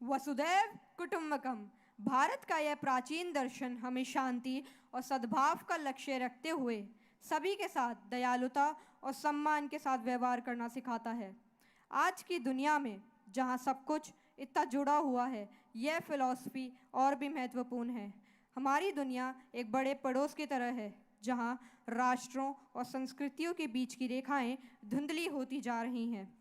वसुधैव कुटुंबकम। भारत का यह प्राचीन दर्शन हमें शांति और सद्भाव का लक्ष्य रखते हुए सभी के साथ दयालुता और सम्मान के साथ व्यवहार करना सिखाता है। आज की दुनिया में जहाँ सब कुछ इतना जुड़ा हुआ है, यह फिलॉसफी और भी महत्वपूर्ण है। हमारी दुनिया एक बड़े पड़ोस की तरह है, जहाँ राष्ट्रों और संस्कृतियों के बीच की रेखाएं धुंधली होती जा रही हैं।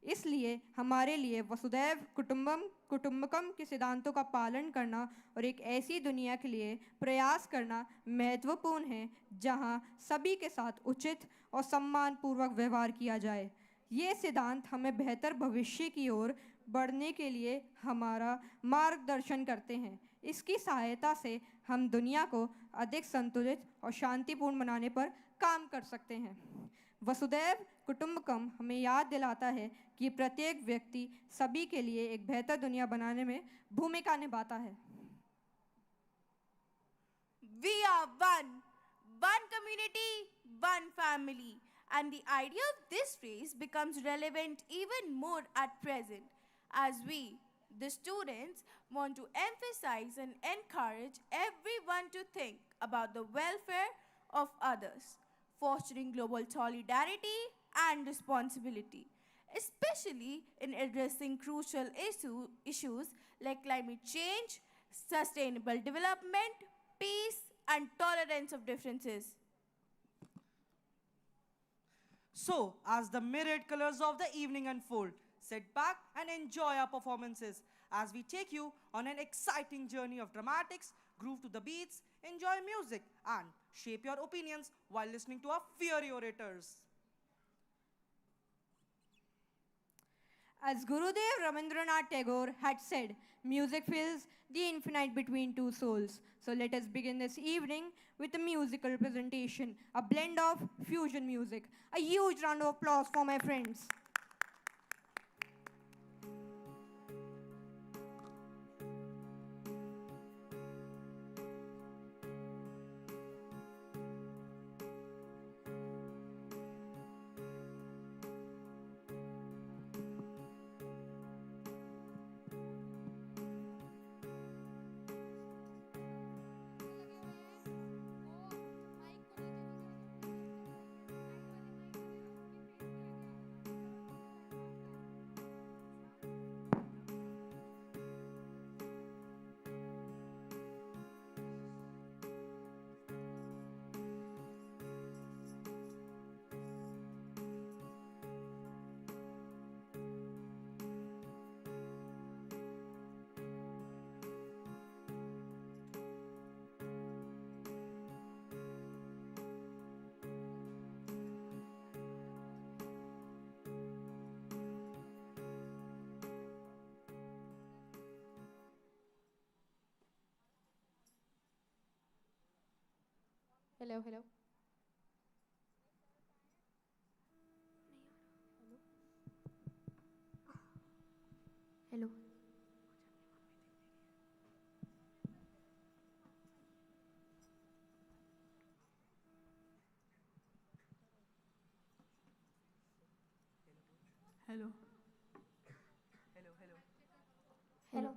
इसलिए हमारे लिए वसुधैव कुटुंबकम के सिद्धांतों का पालन करना और एक ऐसी दुनिया के लिए प्रयास करना महत्वपूर्ण है जहां सभी के साथ उचित और सम्मानपूर्वक व्यवहार किया जाए। ये सिद्धांत हमें बेहतर भविष्य की ओर बढ़ने के लिए हमारा मार्गदर्शन करते हैं। इसकी सहायता से हम दुनिया को अधिक संतुलित और शांतिपूर्ण बनाने पर काम कर सकते हैं। वसुधैव कुटुंबकम हमें याद दिलाता है कि प्रत्येक व्यक्ति सभी के लिए एक बेहतर दुनिया बनाने में भूमिका निभाता है। We are one community, one family. And the idea of this phrase becomes relevant even more at present, as we, the students, want to emphasize and encourage everyone to think about the welfare of others, fostering global solidarity and responsibility, especially in addressing crucial issues like climate change, sustainable development, peace, and tolerance of differences. So, as the myriad colors of the evening unfold, sit back and enjoy our performances as we take you on an exciting journey of dramatics, groove to the beats, enjoy music, and shape your opinions while listening to our fiery orators. As Gurudev Rabindranath Tagore had said, music fills the infinite between two souls. So let us begin this evening with a musical presentation, a blend of fusion music. A huge round of applause for my friends. Hello, hello. Hello. Hello. Hello.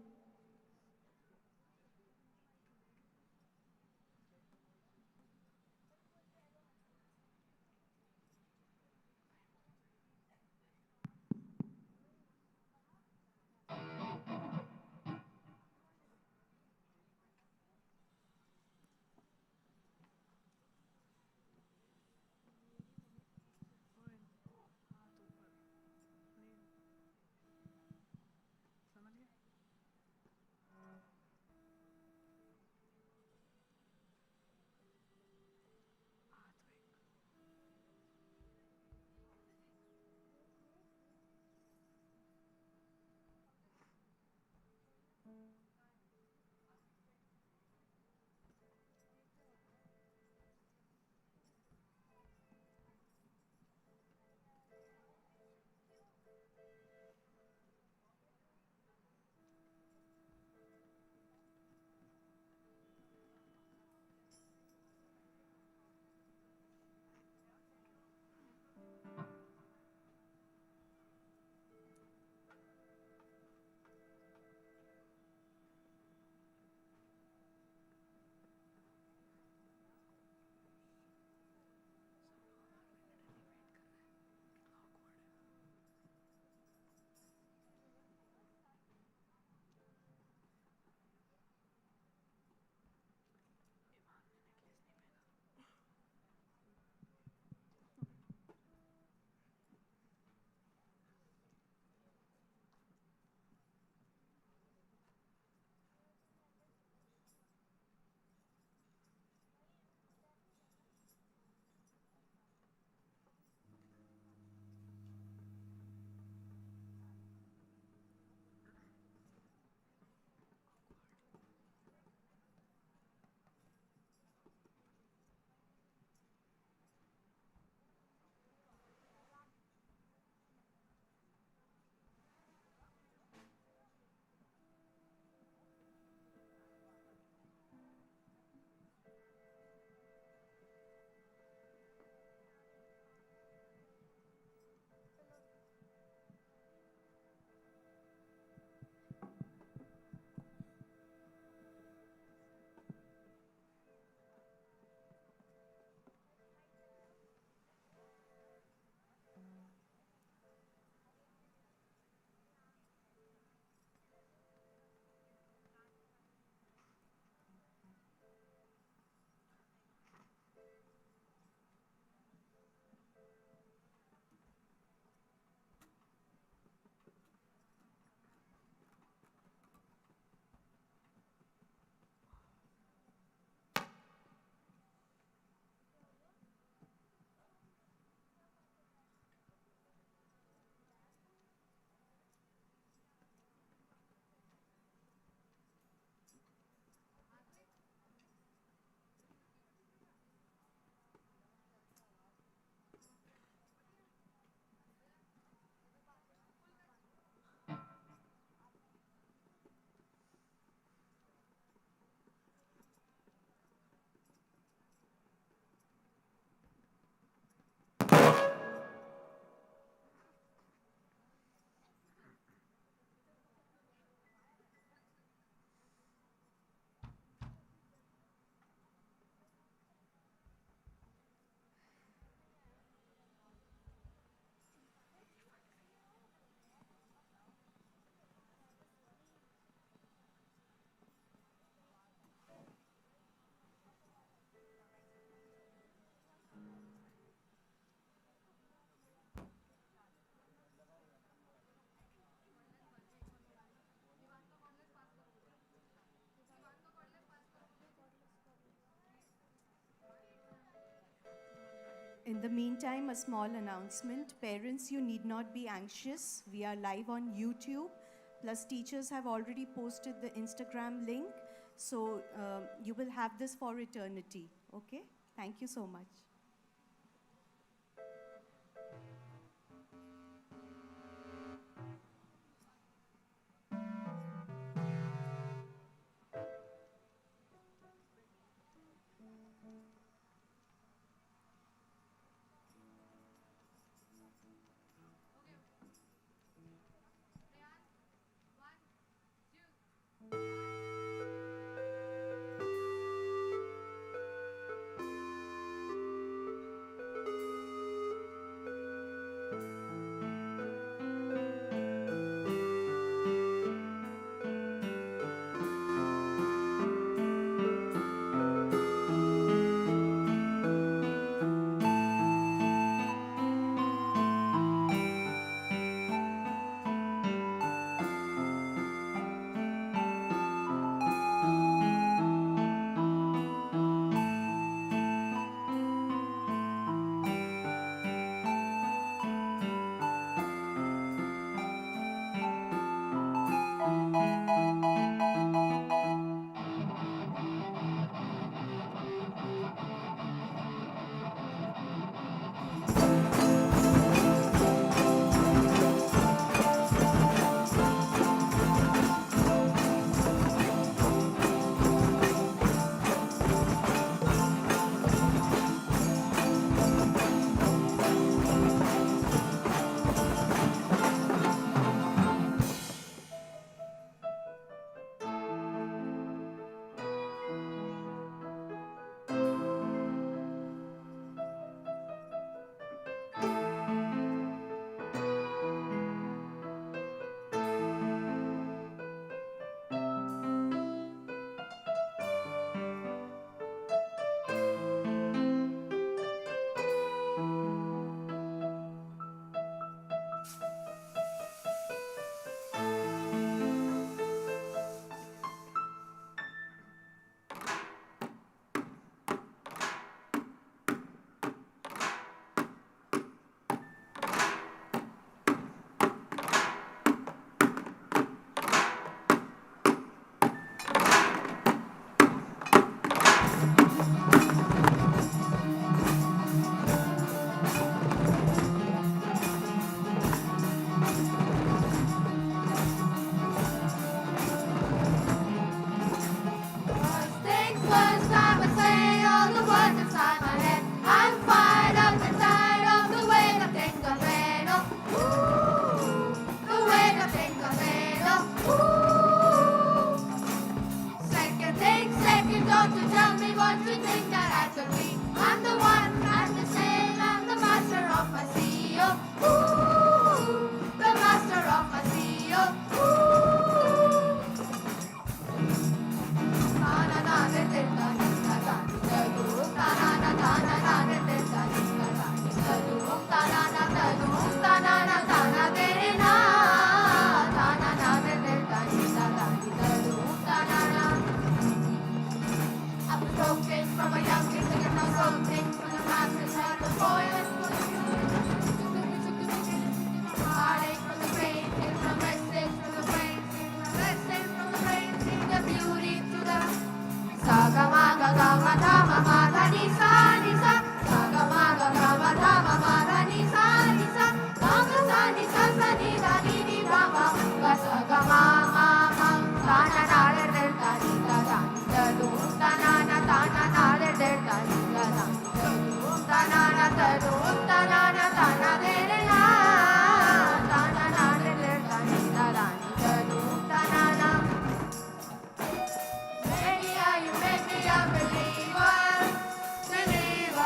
In the meantime, a small announcement. Parents, you need not be anxious. We are live on YouTube. Plus, teachers have already posted the Instagram link. So, you will have this for eternity. Okay? Thank you so much. Maybe I, you make me a believer, believer.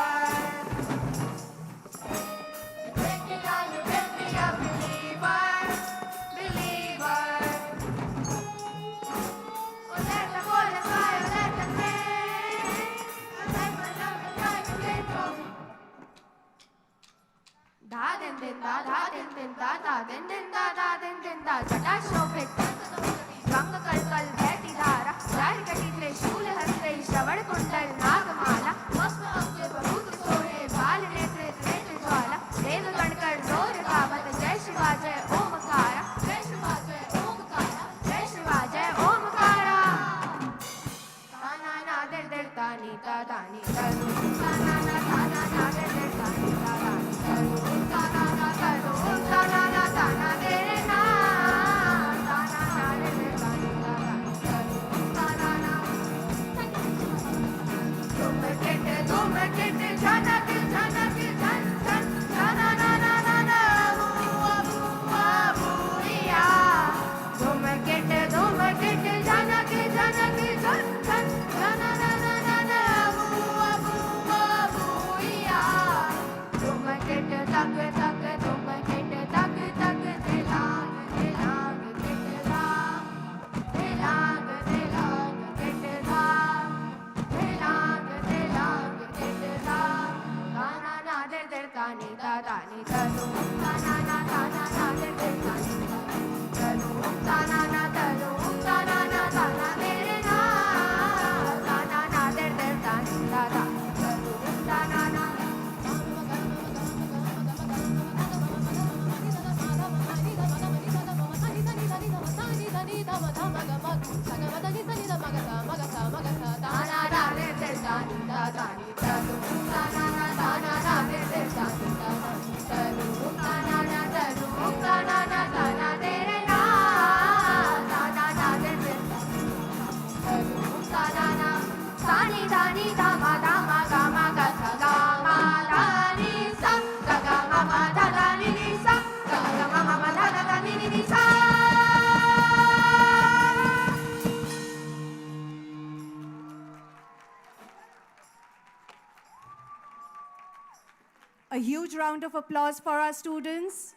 A huge round of applause for our students.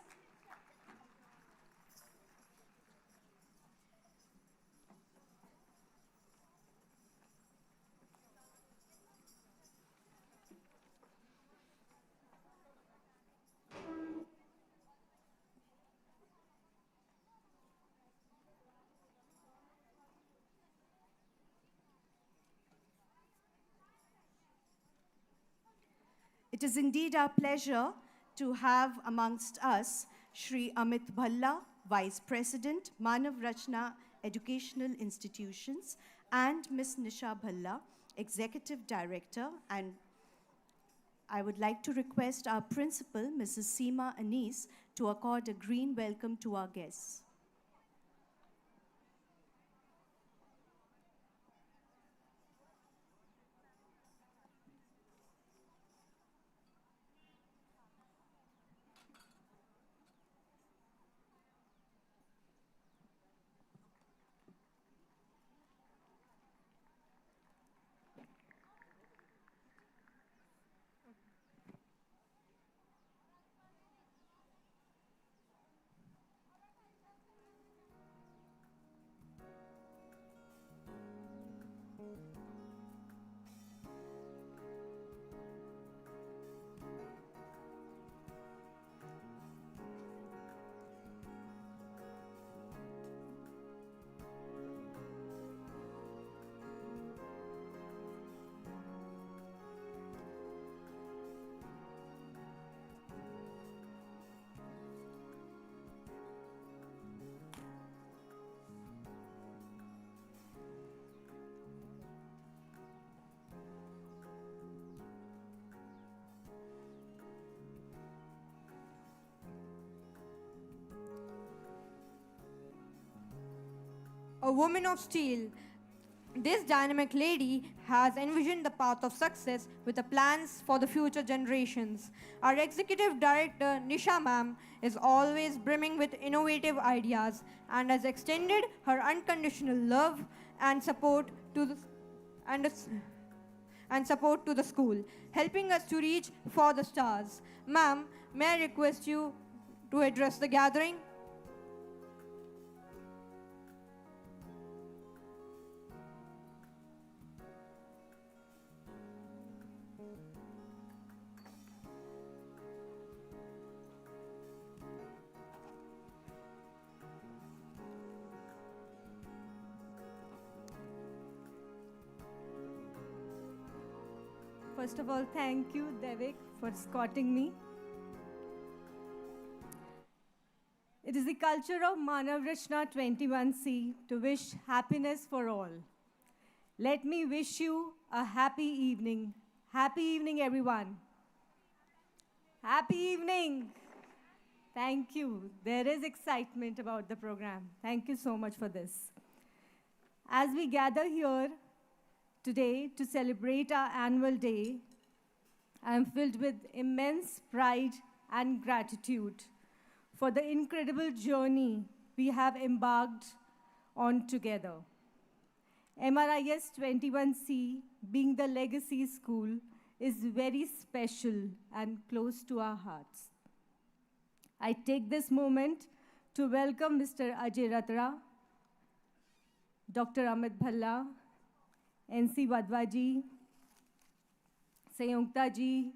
It is indeed our pleasure to have amongst us Shri Amit Bhalla, Vice President, Manav Rachna Educational Institutions, and Ms. Nisha Bhalla, Executive Director. And I would like to request our principal, Mrs. Seema Anis, to accord a green welcome to our guests. A woman of steel, this dynamic lady has envisioned the path of success with the plans for the future generations. Our executive director, Nisha ma'am, is always brimming with innovative ideas and has extended her unconditional love and support to the support to the school, helping us to reach for the stars. Ma'am, may I request you to address the gathering? First of all, thank you, Devik, for escorting me. It is the culture of Manav Rachna 21C to wish happiness for all. Let me wish you a happy evening. Happy evening, everyone. Happy evening. Thank you. There is excitement about the program. Thank you so much for this. As we gather here today to celebrate our annual day, I am filled with immense pride and gratitude for the incredible journey we have embarked on together. MRIS 21C, being the legacy school, is very special and close to our hearts. I take this moment to welcome Mr. Ajay Ratra, Dr. Amit Bhalla, NC Wadhwaji, Sayunkta ji,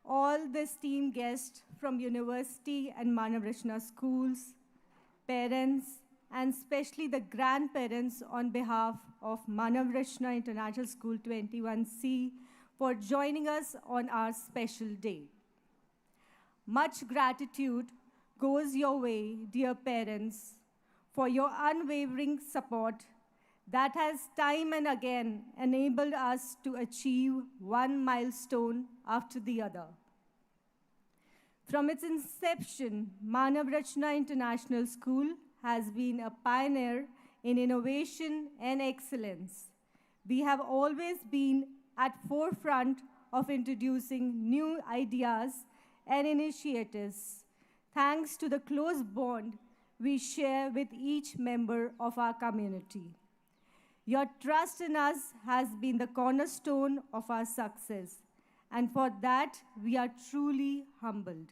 all the esteemed guests from university and Manav Rachna schools, parents, and especially the grandparents on behalf of Manav Rachna International School 21C for joining us on our special day. Much gratitude goes your way, dear parents, for your unwavering support that has time and again enabled us to achieve one milestone after the other. From its inception, Manav Rachna International School has been a pioneer in innovation and excellence. We have always been at forefront of introducing new ideas and initiatives, thanks to the close bond we share with each member of our community. Your trust in us has been the cornerstone of our success, and for that, we are truly humbled.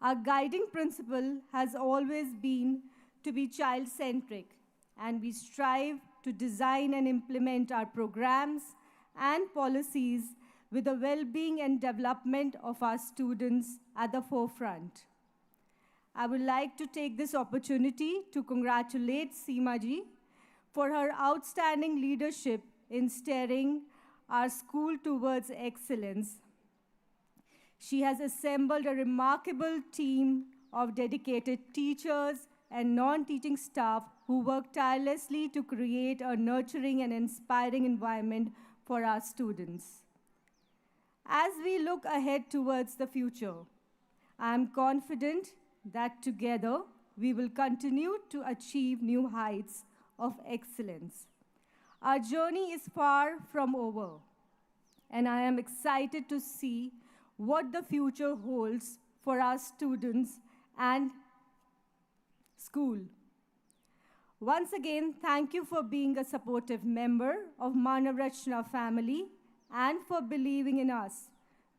Our guiding principle has always been to be child-centric, and we strive to design and implement our programs and policies with the well-being and development of our students at the forefront. I would like to take this opportunity to congratulate Seema ji for her outstanding leadership in steering our school towards excellence. She has assembled a remarkable team of dedicated teachers and non-teaching staff who work tirelessly to create a nurturing and inspiring environment for our students. As we look ahead towards the future, I am confident that together we will continue to achieve new heights of excellence. Our journey is far from over, and I am excited to see what the future holds for our students and school. Once again, thank you for being a supportive member of Manav Rachna family and for believing in us.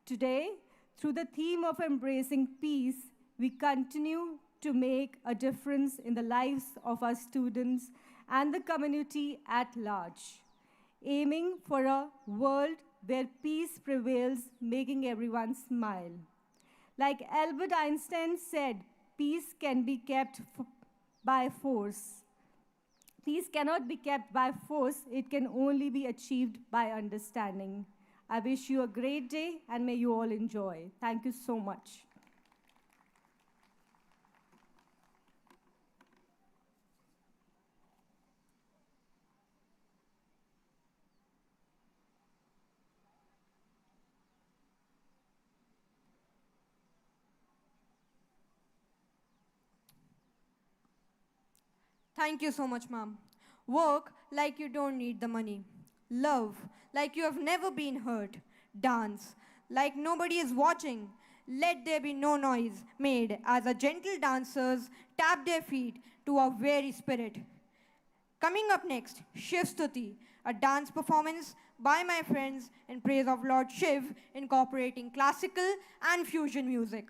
Today, through the theme of embracing peace, we continue to make a difference in the lives of our students and the community at large, aiming for a world where peace prevails, making everyone smile. Like Albert Einstein said, peace can be kept by force. Peace cannot be kept by force, it can only be achieved by understanding. I wish you a great day and may you all enjoy. Thank you so much. Thank you so much, ma'am. Work like you don't need the money. Love like you have never been hurt. Dance like nobody is watching. Let there be no noise made as the gentle dancers tap their feet to our very spirit. Coming up next, Shiv Stuti, a dance performance by my friends in praise of Lord Shiv, incorporating classical and fusion music.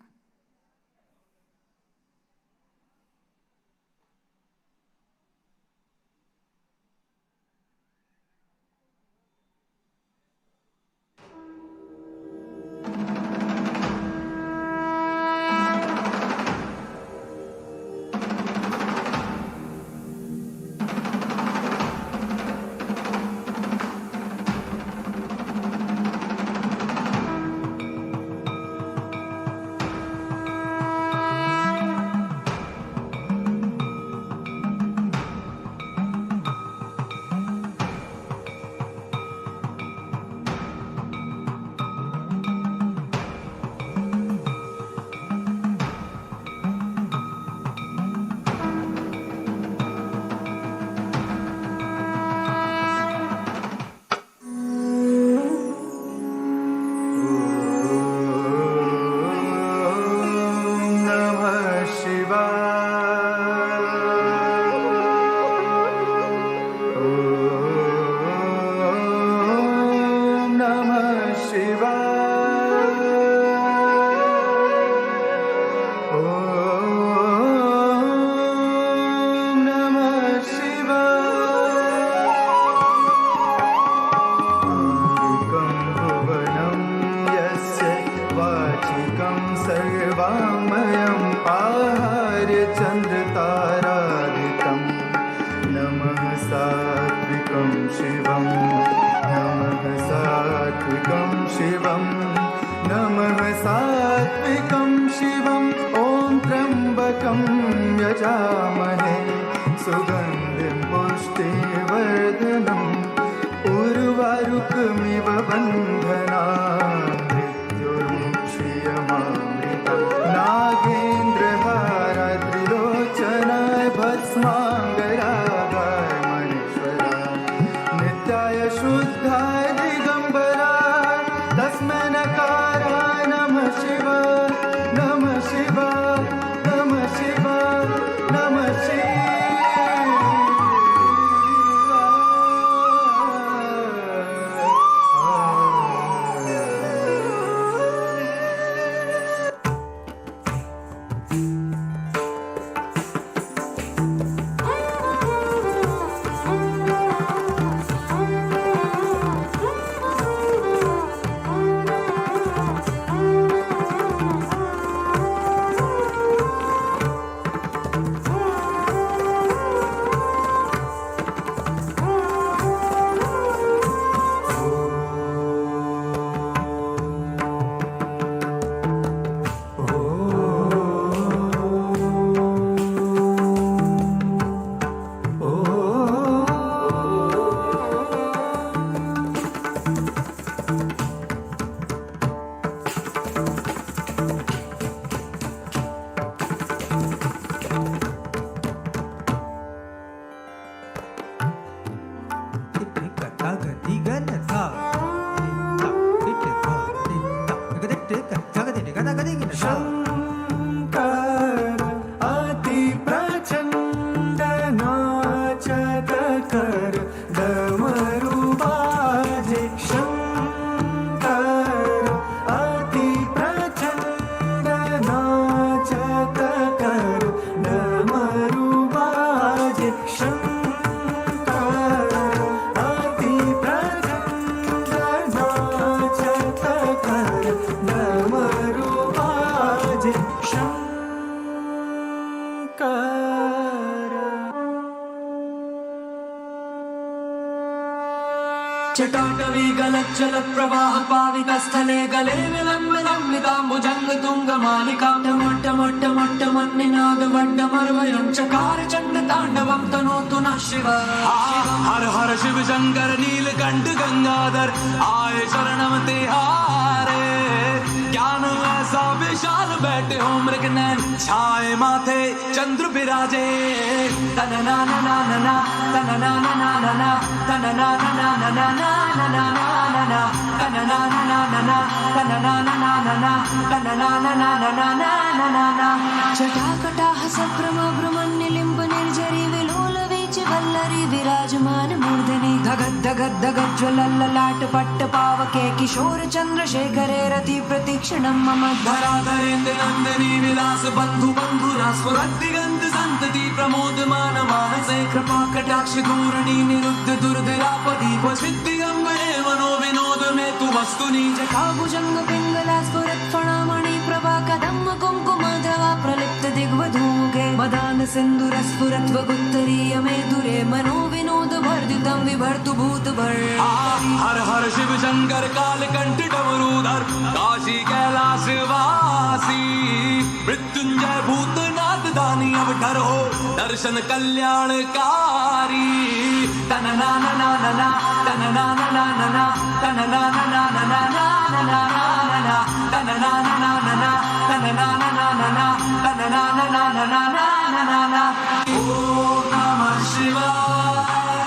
शिवं नमः सात्विकं शिवं ॐ त्र्यम्बकं यजामहे सुगन्धिं पुष्टिवर्धनम् उर्वारुकमिव बन्धनान् मृत्युर्मुक्षीयमामृतम् नागेन्द्रहाराद्रिलोचनाय भस्माङ्गरागाय मणीश्वराय नित्याय शुद्धाय दिगम्बराय तस्मै नकाराय नमः शिवाय नमः शिवाय नमः शिवाय नमः चटाटवी गलज्जल प्रवाह पाविकस्थले गले विलम्बिताम्बुजङ्ग तुङ्गमालिकां टमट्टमट्टमट्टमन्निनाद वड्डमर्वयं चकार चण्ड ताण्डवं तनोतु नः शिवः हर हर शिव शंकर नीलकंठ गंगाधर आए शरणम तिहारे ज्ञान ऐसा विशाल बैठे हो मृगनयन छाए माथे चंद्र विराजे तनना ना ना ना ना तनना ना ना ना ना तनना ना ना ना ना ना ना ना ना तनना ना ना ना ना तनना ना ना ना ना तनना ना ना ना ना ना ना जटाकटाह सभ्रम भ्रमन्निलिम्ब निर्जरी विलोल वीच वल्लरी विराजमान मूर्धनि धगद धगद धगद ज्वलल्ललाट पट्ट पावके किशोर चंद्रशेखरे रति प्रतीक्षणं मम धराधरेन्द्र नंदिनी विलास बंधु बंधुरा स्फुरद्दिगंध संतति प्रमोदमान मानसे कृपा कटाक्ष धूरणी निरुद्ध दुर्धरापदी वसिद्धिगंबरे मनो विनोद में तु वस्तुनि जटाभुजंग पिंगला स्फुरत् फणामणि प्रभा कदम्ब कुंकुम धवा प्रलिप्त दिग्वधूमुखे मदान सिंधुर स्फुरत् वगुत्तरीय मे दुरे मनो विनोद वर्धितं विभर्तु भूत भर हर हर शिव शंकर कालकंठ डमरूधर काशी कैलाश वासी मृत्युंजय भूतनाथ दानी अवतार हो दर्शन कल्याणकारी तनना ना ना ना ना तनना ना ना ना ना तनना ना ना ना ना ना ना ना तनना ना ना ना ना तनना ना ना ना ना तनना ना ना ना ना ना ना ओम नमः शिवाय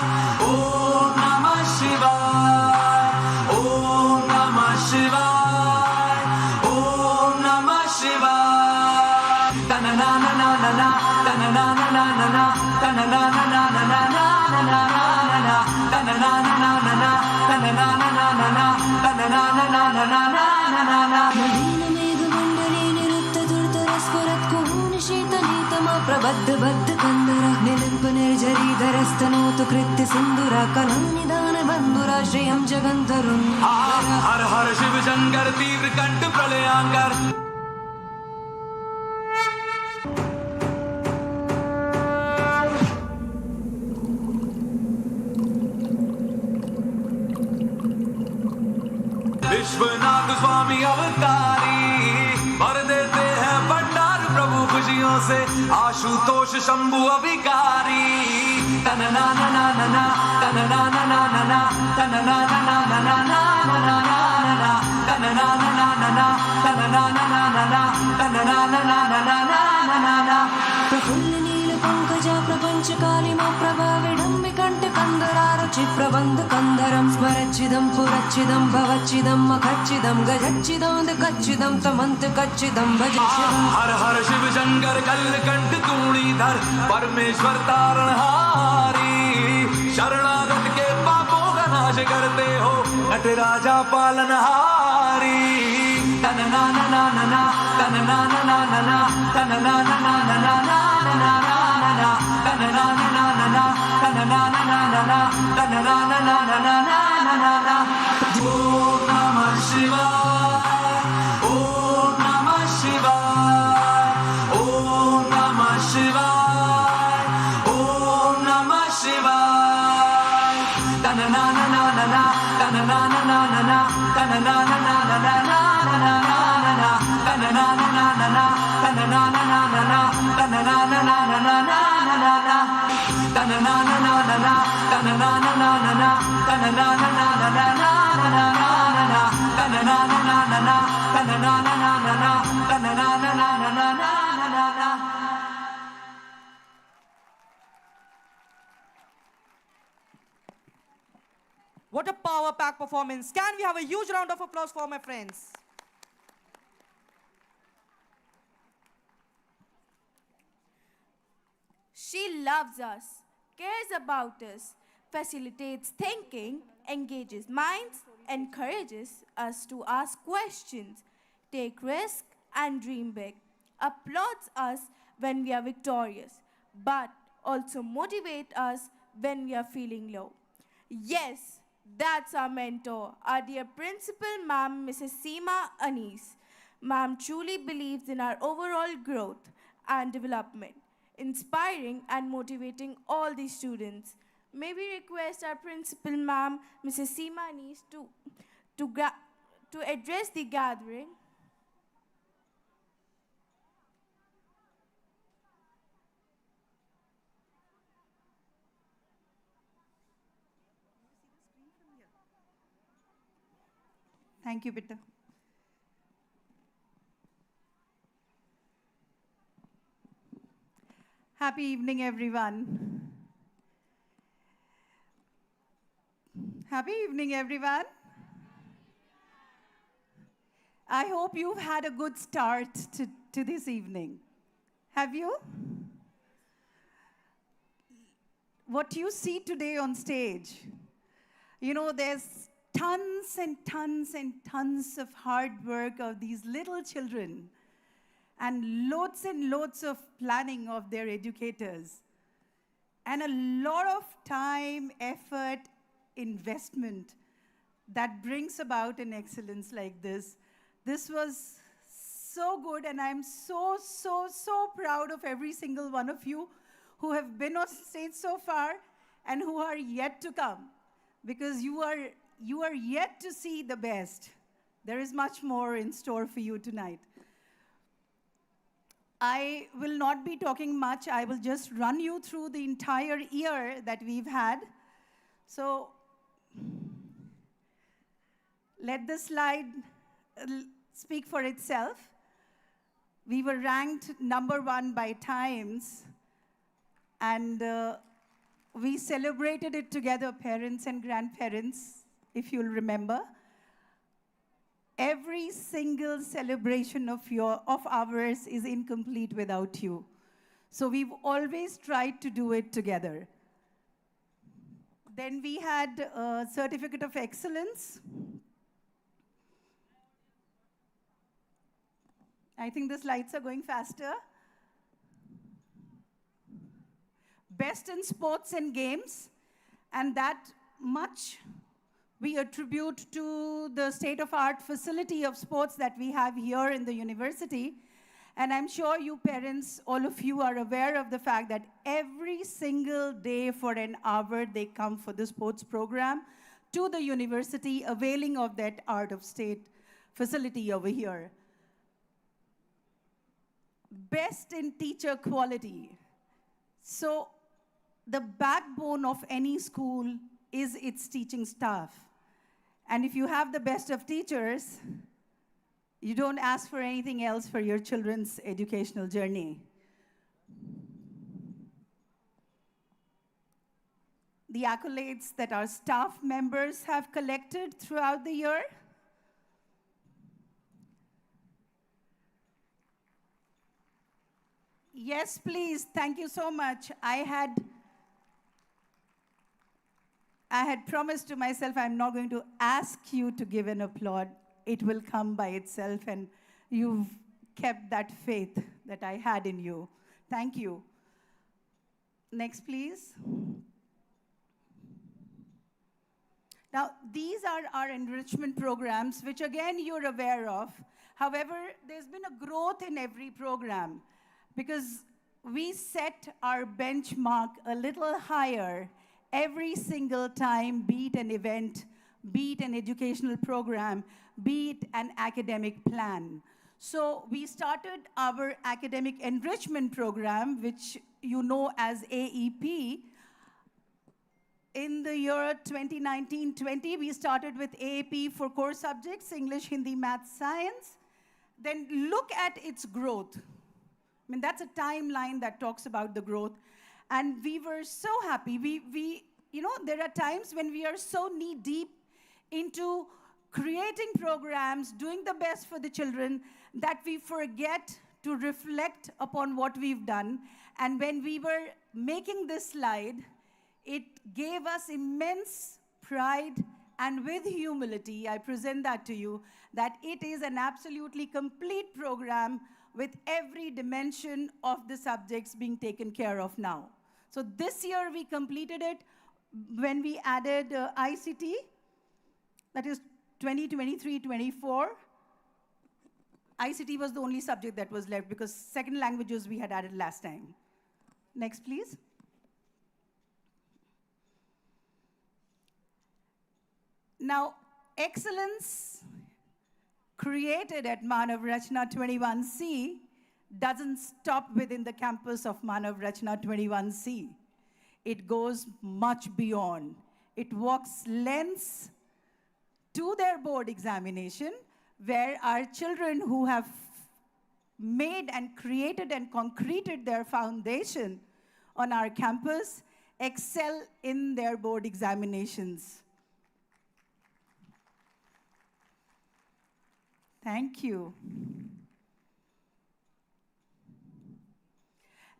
ओम नमः शिवाय ओम नमः शिवाय ओम नमः शिवाय तनना ना ना ना ना तनना ना ना ना ना तनना ना ना ना ना ना ना तनना ना ना ना ना तनना ना ना ना ना तनना ना ना ना ना ना मदीन मेघ मंडली निरुद्ध दुर्धर स्फुरत् कुहून शीतनीतमा प्रबद्ध बद्ध कंदर निलिम्ब निर्जरी धरस्तनोतु कृत्य सिंधुरा कलानिदान बंधुरा श्रियं जगंतरुन् हर हर शिव शंकर तीव्र कंठ प्रलयांकर विश्वनाथ स्वामी अवतारी भर देते हैं भंडार प्रभु खुशियों से आशुतोष शंभु अभिकारी तन ना ना ना ना ना तन ना ना ना ना ना तन ना ना ना ना ना ना ना ना तन ना ना ना ना ना तन ना ना ना ना ना तन ना ना ना ना ना ना ना प्रफुल्ल नील पंकजा प्रपंच कालिमा प्रभा विडम्बिकण्ठ कन्दरारुचि प्रबन्ध कन्दरं स्मरच्चिदं पुरच्चिदं भवच्चिदं मखच्चिदं गजच्चिदं दकच्चिदं तमन्त कच्चिदं भजच्चिदं हर हर शिव शंकर कल्लकंठ तूणीधर परमेश्वर तारणहारी शरणागत के पापों का नाश करते हो नटराजा पालनहारी तन ना ना ना ना ना तन ना ना ना ना ना तन ना ना ना ना ना ना ना ना तन ना ना ना ना ना तन ना ना ना ना ना तन ना ना ना ना ना ना ना ओम नमः शिवाय ओम नमः शिवाय ओम नमः शिवाय ओम नमः शिवाय तन ना ना ना ना ना तन ना ना ना ना ना तन ना ना ना ना ना ना ना ना तन ना ना ना ना ना तन ना ना ना ना ना तन ना ना ना ना ना ना ना तन ना ना ना ना ना तन ना ना ना ना ना तन ना ना ना ना ना ना ना तन ना ना ना ना ना तन ना ना ना ना ना तन ना ना ना ना ना ना ना What a power-packed performance. Can we have a huge round of applause for my friends? She loves us, cares about us, facilitates thinking, engages minds, encourages us to ask questions, take risks, and dream big, applauds us when we are victorious, but also motivate us when we are feeling low. Yes, that's our mentor, our dear principal, Ma'am Mrs. Seema Anis. Ma'am truly believes in our overall growth and development, inspiring and motivating all the students. May we request our principal, Ma'am Mrs. Seema Anis, to address the gathering. Thank you, Bitta. Happy evening, everyone. Happy evening, everyone. I hope you've had a good start to this evening. Have you? What you see today on stage, you know, there's tons and tons and tons of hard work of these little children and loads of planning of their educators and a lot of time, effort, investment that brings about an excellence like this. This was so good, and I'm so proud of every single one of you who have been on stage so far and who are yet to come, because you are yet to see the best. There is much more in store for you tonight. I will not be talking much. I will just run you through the entire year that we've had. So let the slide speak for itself. We were ranked #1 by Times, and we celebrated it together, parents and grandparents, if you'll remember. Every single celebration of ours is incomplete without you. So we've always tried to do it together. Then we had a Certificate of Excellence. I think the slides are going faster. Best in Sports and Games, and that much we attribute to the state-of-art facility of sports that we have here in the university. And I'm sure you parents, all of you, are aware of the fact that every single day for an hour they come for the sports program to the university, availing of that art of state facility over here. best in teacher quality. So the backbone of any school is its teaching staff. And if you have the best of teachers, you don't ask for anything else for your children's educational journey. The accolades that our staff members have collected throughout the year. Yes, please. Thank you so much. I had promised to myself I'm not going to ask you to give an applaud. It will come by itself, and you've kept that faith that I had in you. Thank you. Next, please. Now, these are our enrichment programs, which again you're aware of. However, there's been a growth in every program because we set our benchmark a little higher every single time, be it an event, be it an educational program, be it an academic plan. So we started our academic enrichment program, which you know as AEP. In the year 2019-20, we started with AAP for core subjects, English, Hindi, Maths, Science. Then look at its growth. I mean, that's a timeline that talks about the growth. And we were so happy. You know, there are times when we are so knee-deep into creating programs, doing the best for the children, that we forget to reflect upon what we've done. And when we were making this slide, it gave us immense pride, and with humility, I present that to you, that it is an absolutely complete program with every dimension of the subjects being taken care of now. So this year we completed it when we added ICT, that is 2023-24. ICT was the only subject that was left because second languages we had added last time. Next, please. Now, excellence created at Manav Rachna 21C doesn't stop within the campus of Manav Rachna 21C. It goes much beyond. It walks lengths to their board examination, where our children who have made and created and concreted their foundation on our campus excel in their board examinations. Thank you.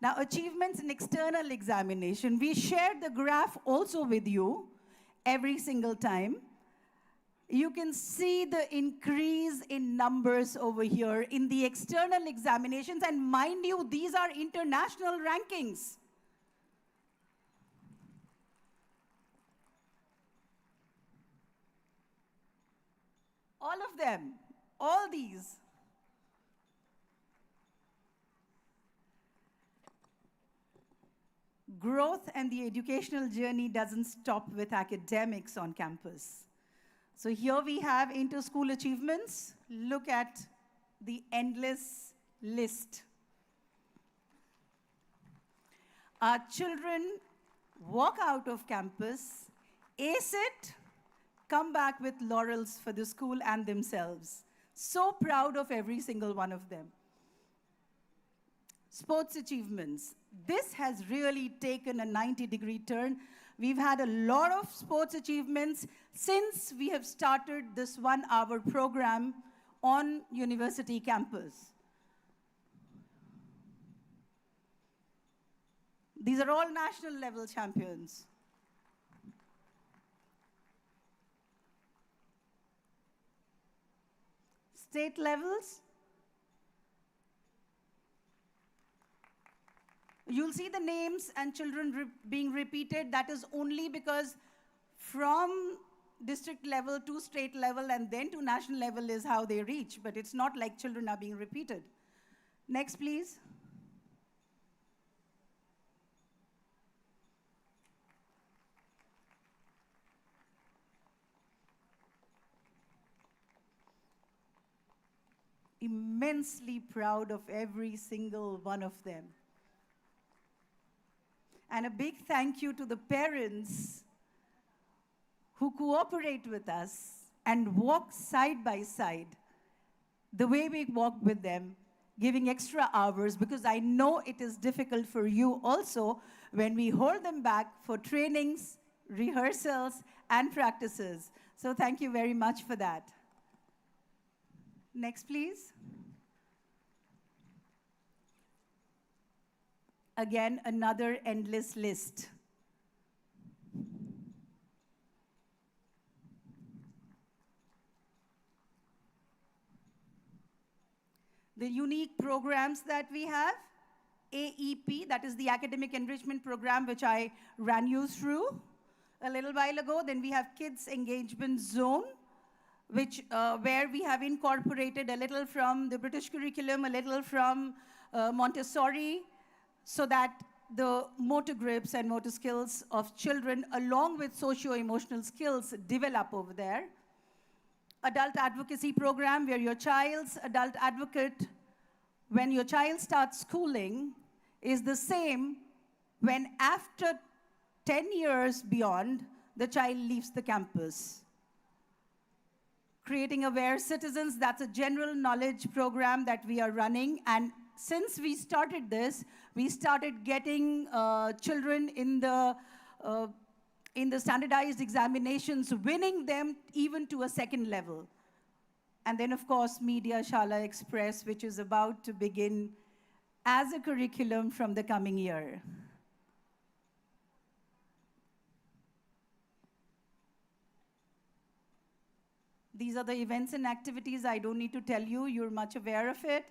Now, achievements in external examination. We shared the graph also with you every single time. You can see the increase in numbers over here in the external examinations. And mind you, these are international rankings. All of them. All these. Growth and the educational journey doesn't stop with academics on campus. So here we have inter-school achievements. Look at the endless list. Our children walk out of campus, ace it, come back with laurels for the school and themselves. So proud of every single one of them. Sports achievements. This has really taken a 90-degree turn. We've had a lot of sports achievements since we have started this one-hour program on university campus. These are all national level champions. State levels. You'll see the names and children being repeated. That is only because from district level to state level and then to national level is how they reach. But it's not like children are being repeated. Next, please. immensely proud of every single one of them. And a big thank you to the parents who cooperate with us and walk side by side the way we walk with them, giving extra hours, because I know it is difficult for you also when we hold them back for trainings, rehearsals, and practices. So thank you very much for that. Next, please. Again, another endless list. The unique programs that we have, AEP, that is the Academic Enrichment Program, which I ran you through a little while ago. Then we have Kids Engagement Zone, which, where we have incorporated a little from the British curriculum, a little from Montessori, so that the motor grips and motor skills of children, along with socio-emotional skills, develop over there. Adult advocacy program, where your child's adult advocate, when your child starts schooling, is the same when after 10 years beyond, the child leaves the campus. Creating Aware Citizens, that's a general knowledge program that we are running. And since we started this, we started getting children in the standardized examinations, winning them even to a second level. And then, of course, Media Shala Express, which is about to begin as a curriculum from the coming year. These are the events and activities. I don't need to tell you, you're much aware of it.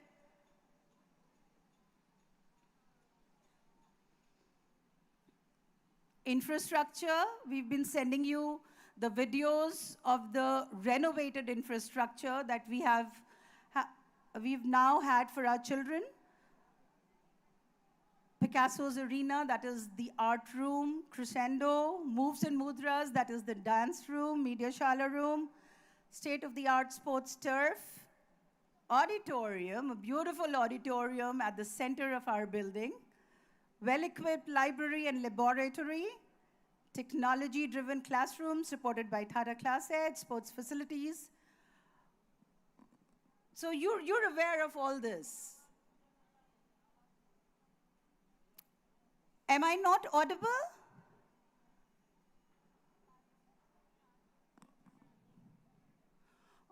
Infrastructure, we've been sending you the videos of the renovated infrastructure that we've now had for our children. Picasso's Arena, that is the art room. Crescendo, Moves and Mudras, that is the dance room. Media Shala room. State-of-the-art sports turf. Auditorium, a beautiful auditorium at the center of our building. Well-equipped library and laboratory, technology-driven classrooms supported by Tata ClassEd, sports facilities. So you're aware of all this. Am I not audible?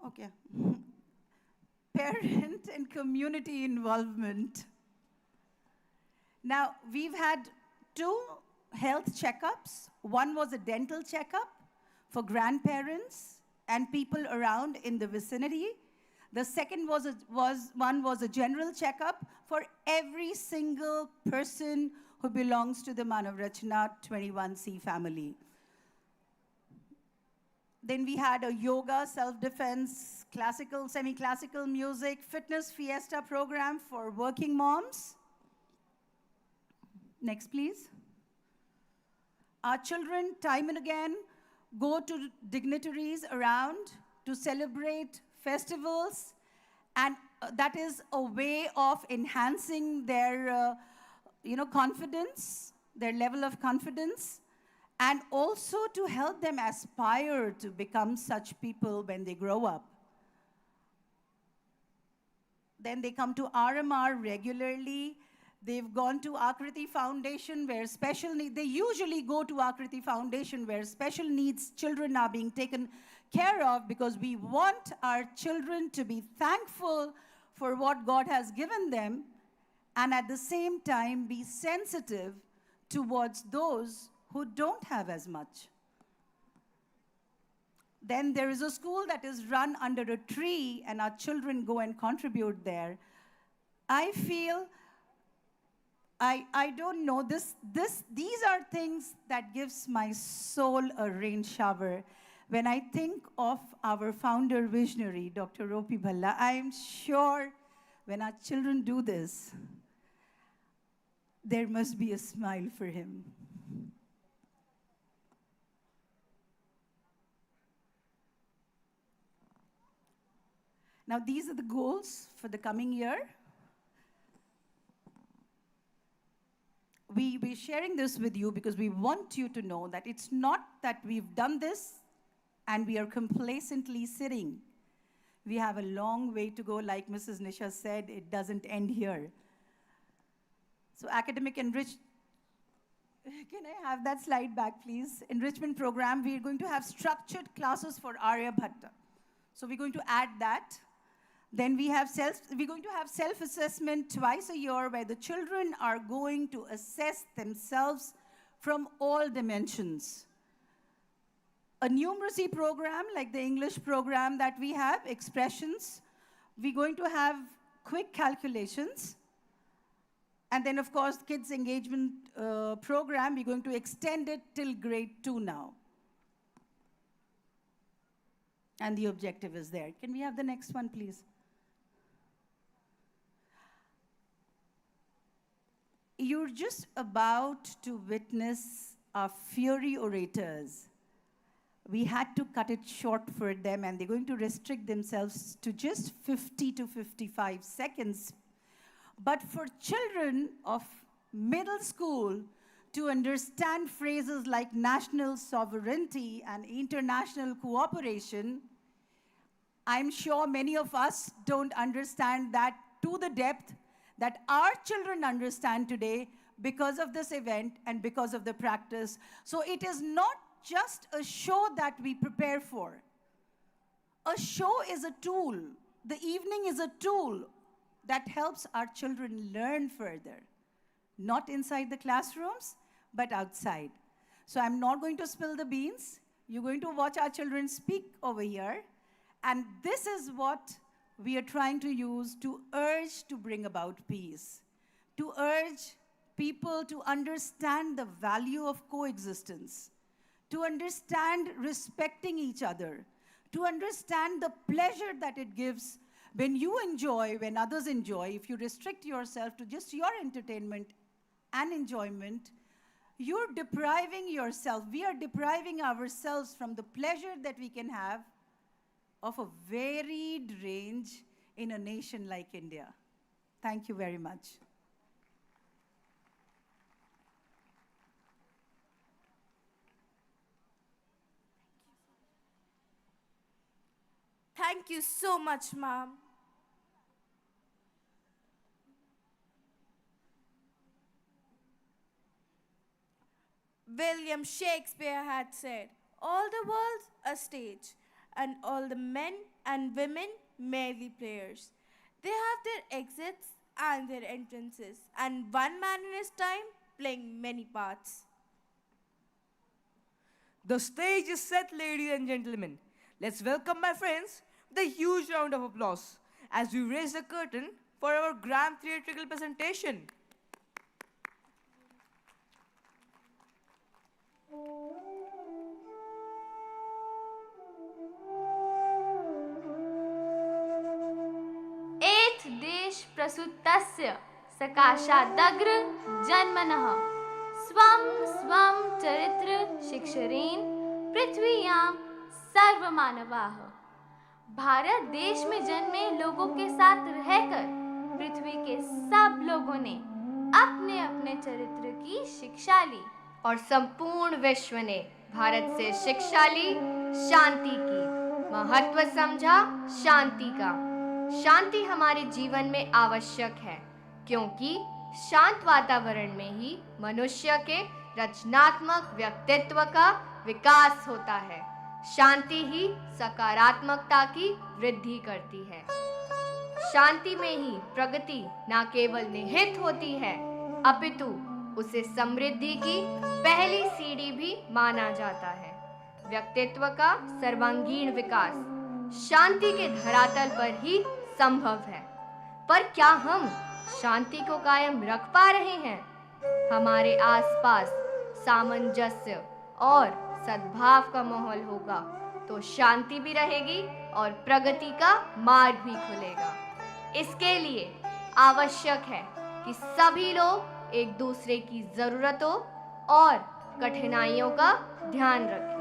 Okay. Parent and community involvement. Now, we've had 2 health checkups. One was a dental checkup for grandparents and people around in the vicinity. The second was a general checkup for every single person who belongs to the Manav Rachna 21C family. Then we had a yoga, self-defense, classical, semi-classical music, fitness fiesta program for working moms. Next, please. Our children, time and again, go to dignitaries around to celebrate festivals, and that is a way of enhancing their confidence, their level of confidence, and also to help them aspire to become such people when they grow up. Then they come to RMR regularly. They've gone to Akriti Foundation where they usually go to Akriti Foundation where special needs children are being taken care of, because we want our children to be thankful for what God has given them, and at the same time be sensitive towards those who don't have as much. Then there is a school that is run under a tree and our children go and contribute there. I feel, I don't know, these are things that gives my soul a rain shower. When I think of our founder visionary, Dr. Ropi Bhalla, I am sure when our children do this, there must be a smile for him. Now, these are the goals for the coming year. We're sharing this with you because we want you to know that it's not that we've done this and we are complacently sitting. We have a long way to go. Like Mrs. Nisha said, it doesn't end here. So academic enrichment, can I have that slide back, please? Enrichment program, we're going to have structured classes for Aryabhatta. So we're going to add that. Then we're going to have self-assessment twice a year where the children are going to assess themselves from all dimensions. A numeracy program like the English program that we have, expressions. We're going to have quick calculations. And then, of course, kids engagement program, we're going to extend it till grade 2 now. And the objective is there. Can we have the next one, please? You're just about to witness our fury orators. We had to cut it short for them, and they're going to restrict themselves to just 50 to 55 seconds. But for children of middle school to understand phrases like national sovereignty and international cooperation, I'm sure many of us don't understand that to the depth that our children understand today because of this event and because of the practice. So it is not just a show that we prepare for. A show is a tool. The evening is a tool that helps our children learn further. Not inside the classrooms, but outside. So I'm not going to spill the beans. You're going to watch our children speak over here. And this is what we are trying to use to urge to bring about peace, to urge people to understand the value of coexistence, to understand respecting each other, to understand the pleasure that it gives when you enjoy, when others enjoy. If you restrict yourself to just your entertainment and enjoyment, you're depriving yourself. We are depriving ourselves from the pleasure that we can have of a varied range in a nation like India. Thank you very much. Thank you so much, ma'am. William Shakespeare had said, "All the world's a stage, and all the men and women merely players. They have their exits and their entrances, and one man in his time playing many parts." The stage is set, ladies and gentlemen. Let's welcome my friends with a huge round of applause as we raise the curtain for our grand theatrical presentation. एथ देश प्रसुतस्य सकाशादग्र जन्मनः स्वं स्वं चरित्र शिक्षरेण पृथ्वीयां सर्वमानवाः। भारत देश में जन्मे लोगों के साथ रहकर पृथ्वी के सब लोगों ने अपने अपने चरित्र की शिक्षा ली और संपूर्ण विश्व ने भारत से शिक्षा ली, शांति की महत्व समझा। शांति का शांति हमारे जीवन में आवश्यक है, क्योंकि शांत वातावरण में ही मनुष्य के रचनात्मक व्यक्तित्व का विकास होता है। शांति ही सकारात्मकता की वृद्धि करती है। शांति में ही प्रगति न केवल निहित होती है, अपितु उसे समृद्धि की पहली सीढ़ी भी माना जाता है। व्यक्तित्व का सर्वांगीण विकास शांति के धरातल पर ही संभव है। पर क्या हम शांति को कायम रख पा रहे हैं? हमारे आसपास सामंजस्य और सद्भाव का माहौल होगा तो शांति भी रहेगी और प्रगति का मार्ग भी खुलेगा। इसके लिए आवश्यक है कि सभी लोग एक दूसरे की जरूरतों और कठिनाइयों का ध्यान रखें।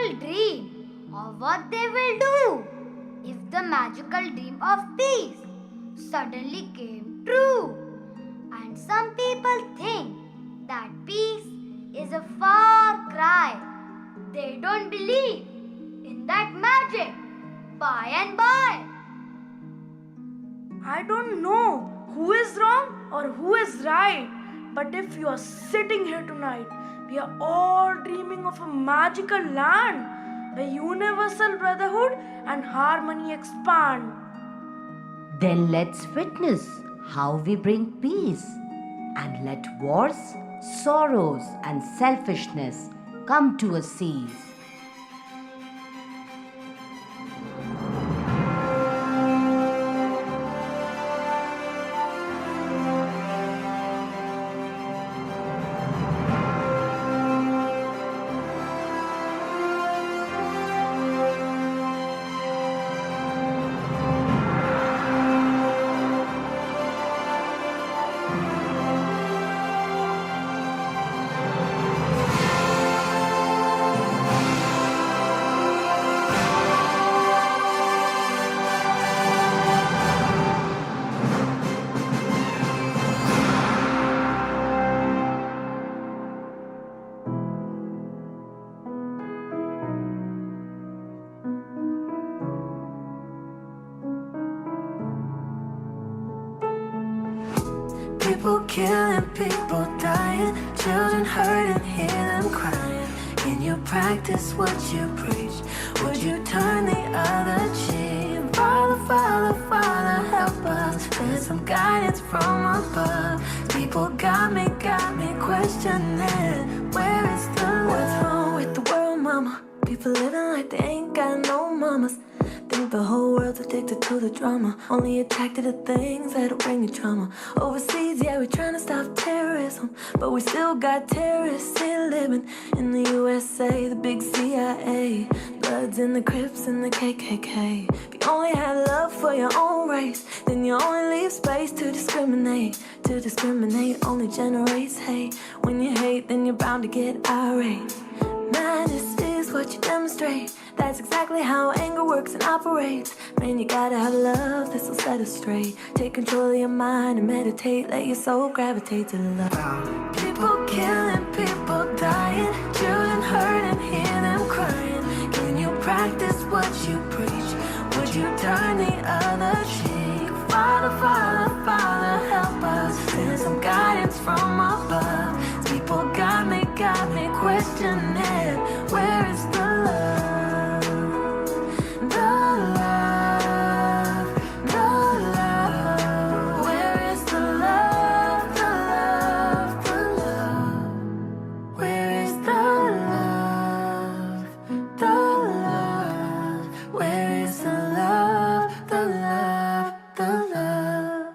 magical dream of what they will do if the magical dream of peace suddenly came true. And some people think that peace is a far cry. They don't believe in that magic by and by. I don't know who is wrong or who is right, but if you are sitting here tonight, we are all dreaming of a magical land where universal brotherhood and harmony expand. Then let's witness how we bring peace and let wars, sorrows, and selfishness come to a cease. People killing, people dying, children hurting, hear them crying. Can you practice what you preach? Would you turn the other cheek? Father, Father, Father, help us. There's some guidance from above. People got me questioning. Where is the love? What's wrong with the world, mama? People living like they ain't got no mamas. Think the whole world's addicted to the drama, only attracted to things that'll bring you trauma. Overseas, yeah, we're trying to stop terrorism, but we still got terrorists here living in the USA, the big CIA. Bloods in the Crips and the KKK. If you only had love for your own race, then you only leave space to discriminate. To discriminate only generates hate. When you hate, then you're bound to get irate. Madness is what you demonstrate. That's exactly how anger works and operates. Man, you gotta have love, this'll set us straight. Take control of your mind and meditate. Let your soul gravitate to love. People killing, people dying, children hurting, hear them crying. Can you practice what you preach? Would you turn the other cheek? Father, Father, Father, help us. Send some guidance from above. People got me questioning. Where is the love? The love, the love. Where is the love, the love, the love? Where is the love, the love? Where is the love, the love, the love?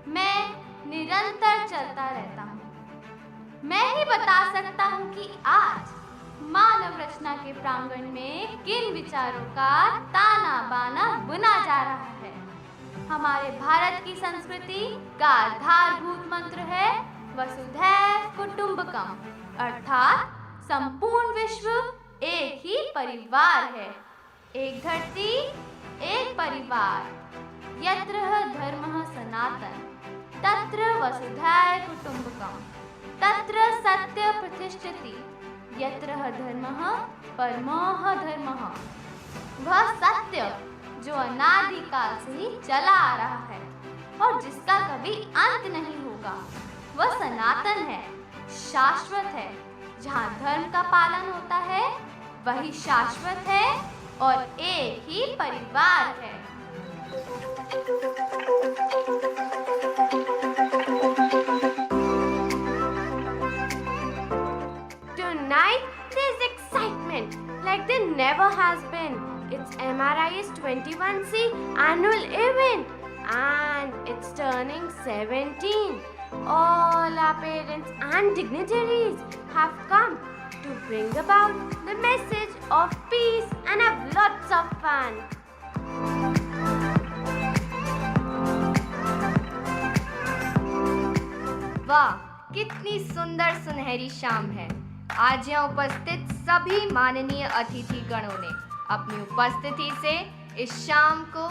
मैं निरंतर चलता रहता हूँ। मैं ही बता सकता हूँ कि आज मानव रचना के प्रांगण में किन विचारों का ताना बाना बुना जा रहा है। हमारे भारत की संस्कृति का आधारभूत मंत्र है वसुधैव कुटुंबकम, अर्थात संपूर्ण विश्व एक ही परिवार है। एक धरती एक परिवार, यत्र धर्मः सनातन तत्र वसुधैव कुटुंबकम, तत्र सत्य प्रतिष्ठति, यत्र धर्मः परमः धर्मः। वह सत्य जो अनादिकाल से ही चला आ रहा है और जिसका कभी अंत नहीं होगा, वह सनातन है, शाश्वत है। जहाँ धर्म का पालन होता है वही शाश्वत है और एक ही परिवार है। Tonight there's excitement like there never has been. It's MRI's 21C annual event and it's turning 17. All our parents and dignitaries have come to bring about the message of peace and have lots of fun. वाह, कितनी सुंदर सुनहरी शाम है। आज यहाँ उपस्थित सभी माननीय अतिथि गणों ने अपनी उपस्थिति से इस शाम को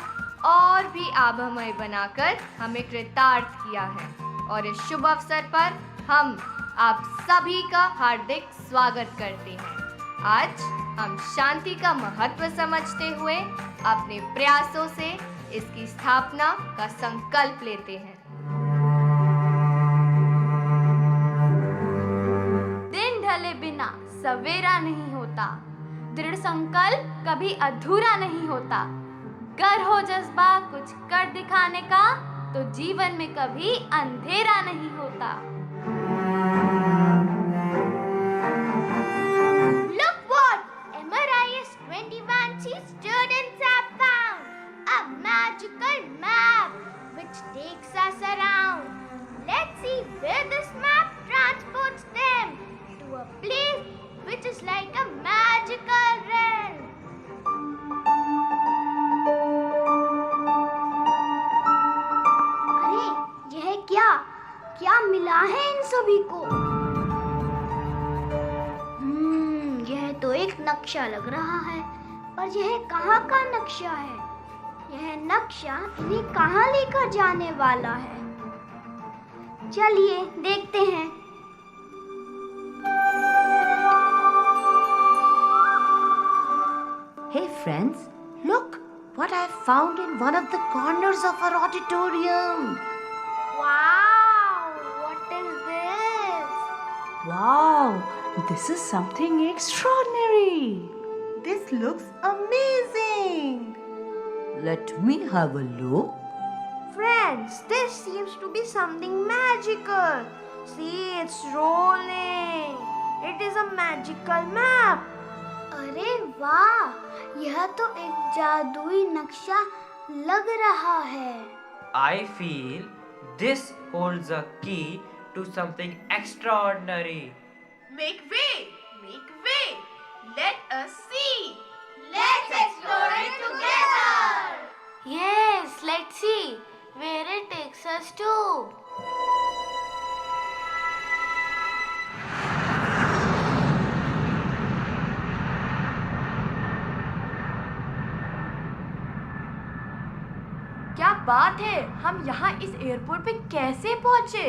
और भी आभामय बनाकर हमें कृतार्थ किया है और इस शुभ अवसर पर हम आप सभी का हार्दिक स्वागत करते हैं। आज हम शांति का महत्व समझते हुए अपने प्रयासों से इसकी स्थापना का संकल्प लेते हैं। दिन ढले बिना सवेरा नहीं होता, दृढ़ संकल्प कभी अधूरा नहीं होता। गर हो जज्बा कुछ कर दिखाने का तो जीवन में कभी अंधेरा नहीं होता। Look what MRIS 21C students have found! A magical map which takes us around. Let's see where this map transports them to a place which is like a magical realm. अरे यह क्या मिला है इन सभी को? यह तो एक नक्शा लग रहा है, पर यह कहाँ का नक्शा है? यह नक्शा इन्हें कहाँ लेकर जाने वाला है? चलिए देखते हैं। Hey friends, look what I found in one of the corners of our auditorium. Wow! What is this? Wow, this is something extraordinary. This looks amazing. Let me have a look. Friends, this seems to be something magical. See, it's rolling. It is a magical map. अरे वाह, यह तो एक जादुई नक्शा लग रहा है। I feel this holds a key to something extraordinary. Make way! Make way! Let us see! Let's explore it together! Yes, let's see where it takes us to. क्या बात है, हम यहाँ इस एयरपोर्ट पे कैसे पहुँचे?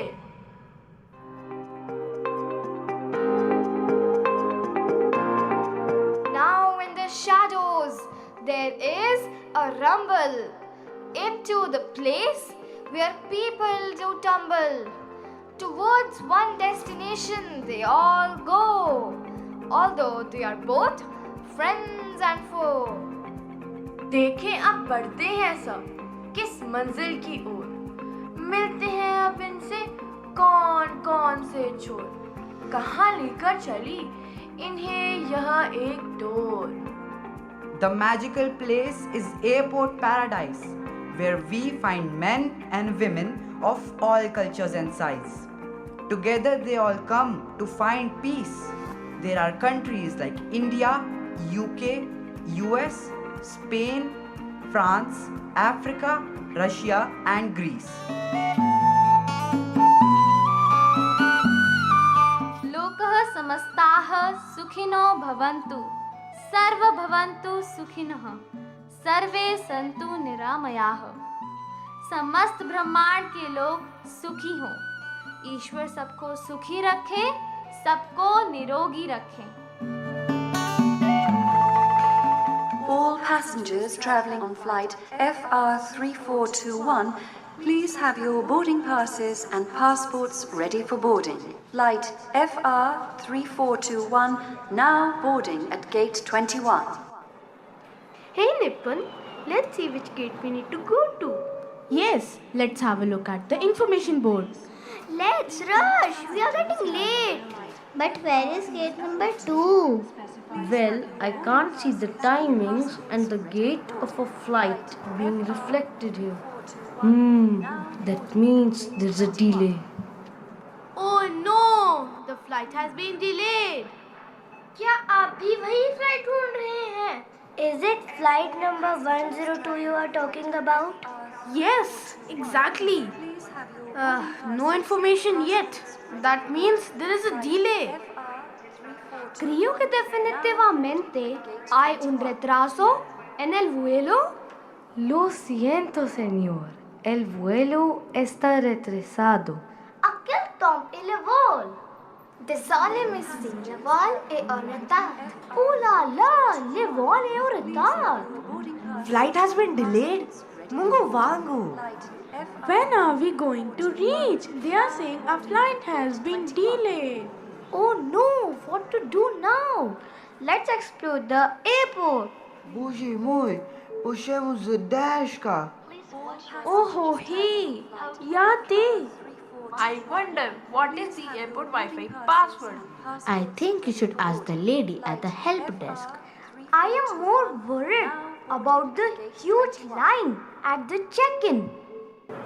Now in the shadows there is a rumble into the place where people do tumble. Towards one destination they all go, although they are both friends and foe. देखें अब बढ़ते हैं सब किस मंजिल की ओर, मिलते हैं अब इनसे कौन कौन से छोर, कहाँ लेकर चली इन्हें यह एक door. The magical place is Airport Paradise, where we find men and women of all cultures and size. Together they all come to find peace. There are countries like India, UK, US, Spain, France, Africa, Russia and Greece. लोकः समस्ताः सुखिनो भवन्तु सर्व भवन्तु सुखिनः सर्वे सन्तु निरामयाः। समस्त ब्रह्मांड के लोग सुखी हों। ईश्वर सबको सुखी रखे, सबको निरोगी रखे। All passengers traveling on flight FR3421, please have your boarding passes and passports ready for boarding. Flight FR3421 now boarding at gate 21. Hey Nipun, let's see which gate we need to go to. Yes, let's have a look at the information board. Let's rush. We are getting late. But where is gate number 2? Well, I can't see the timings and the gate of a flight being reflected here. That means there's a delay. Oh no! The flight has been delayed. क्या आप भी वही flight ढूंढ रहे हैं? Is it flight number 102 you are talking about? Yes, exactly. No information yet. That means there is a delay. Creo que definitivamente hay un retraso en el vuelo. Lo siento, señor. El vuelo está retrasado. Aquele tom ele vol. Désolé, monsieur. Le vol est en retard. Oh la la, le vol est en retard. Flight has been delayed. Mungo Wango. When are we going to reach? They are saying our flight has been delayed. Oh no, what to do now? Let's explore the airport. Bože moj, pošljemo z Dashka. Oh hey, Yati. I wonder what is the airport Wi-Fi password? I think you should ask the lady at the help desk. I am more worried about the huge line at the check-in.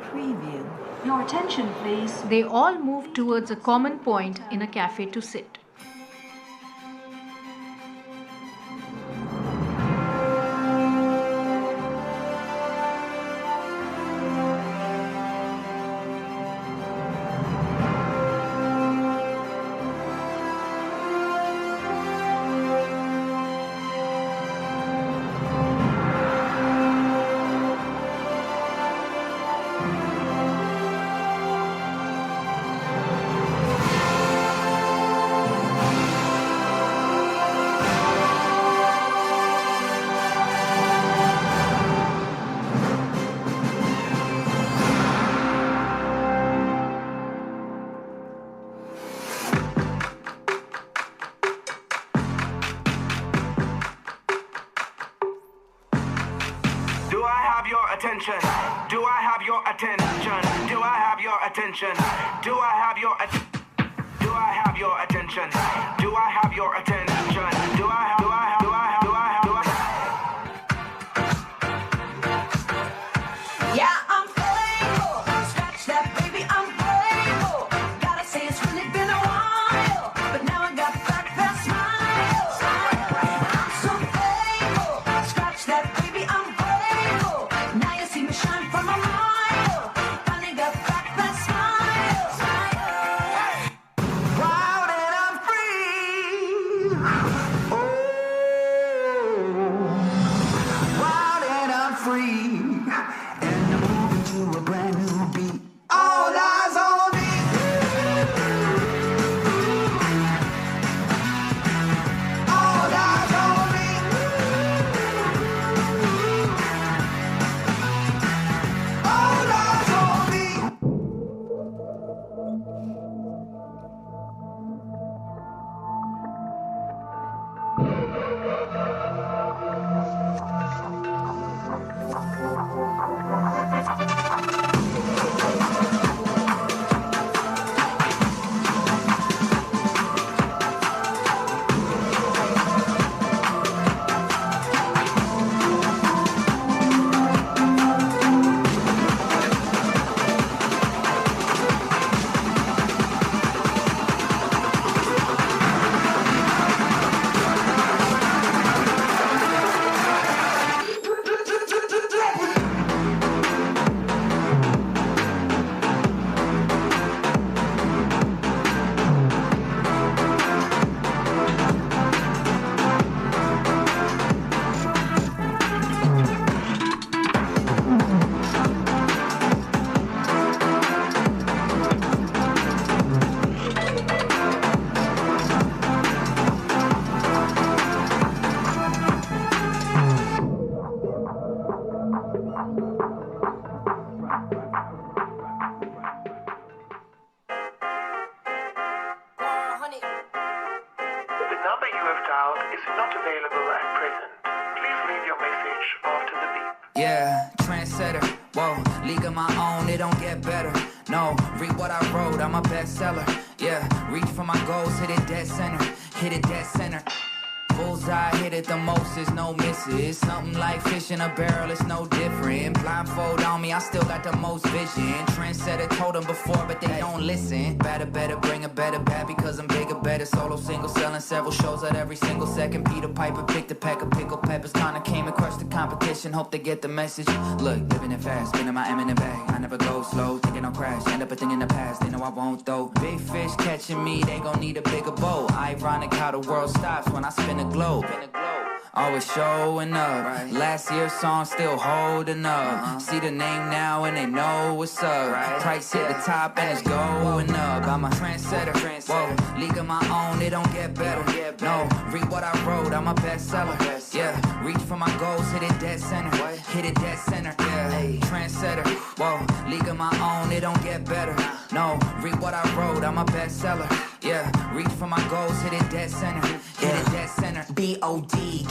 Preview. Your attention, please. They all move towards a common point in a cafe to sit. attention? Do I have your attention? Do I have your attention? Do I have your Do I have your attention? Do I have your attention? Do I have do I have do I have do I have do I Yeah, I'm playful. Scratch that, baby, I'm playful. Gotta say it's really been a while, but now I got back that smile. I'm so playful. Scratch that, baby, I'm playful. Now you see me shine from a mile. Finally got back that smile. Wild and I'm free. have dialed is not available at present. Please leave your message after the beep. Yeah, trendsetter, whoa, league of my own, it don't get better. No, read what I wrote, I'm a bestseller. Yeah, reach for my goals, hit it dead center, hit it dead center. Bullseye, hit it the most, there's no misses. Something like fish in a barrel, it's no different. Blindfold on me, I still got the most vision. Trendsetter told them before, but they don't listen. Better, bring a better bad because I'm bigger, better. Solo, single, selling several shows at every single second. Peter Piper picked a pack of pickled peppers. Kinda came and crushed the competition, hope they get the message. Look, living it fast, spinning my M in the bag. I never go slow, thinking I'll crash. End up a thing in the past, they know I won't though. Big fish catching me, they gon' need a bigger boat. Ironic how the world stops when I spin a globe. Always showing up. Right. Last year's song still holding up. See the name now and they know what's up. Right. Price hit the top and it's going up. I'm a trendsetter. Whoa, league of my own, it don't get better. No, read what I wrote, I'm a bestseller. Yeah, reach for my goals, hit it dead center. Hit it dead center. Yeah, trendsetter. Whoa, league of my own, it don't get better. No, read what I wrote, I'm a bestseller. Yeah, reach for my goals, hit it dead center. Hit it dead center. B.O.D.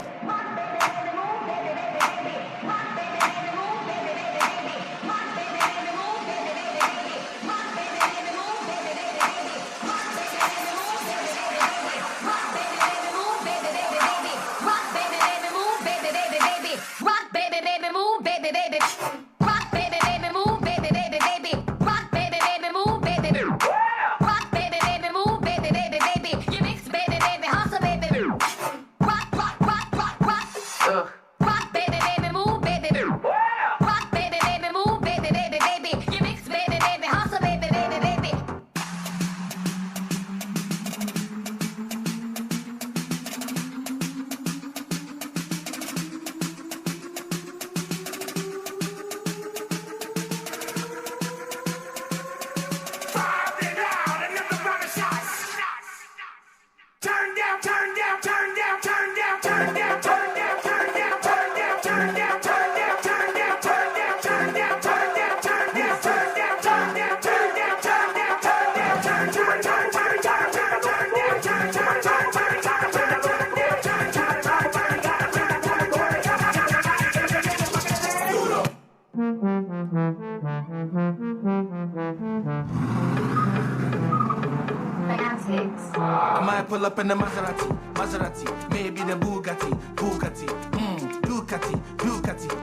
I might pull up in the Maserati, maybe the Bugatti, Ducati.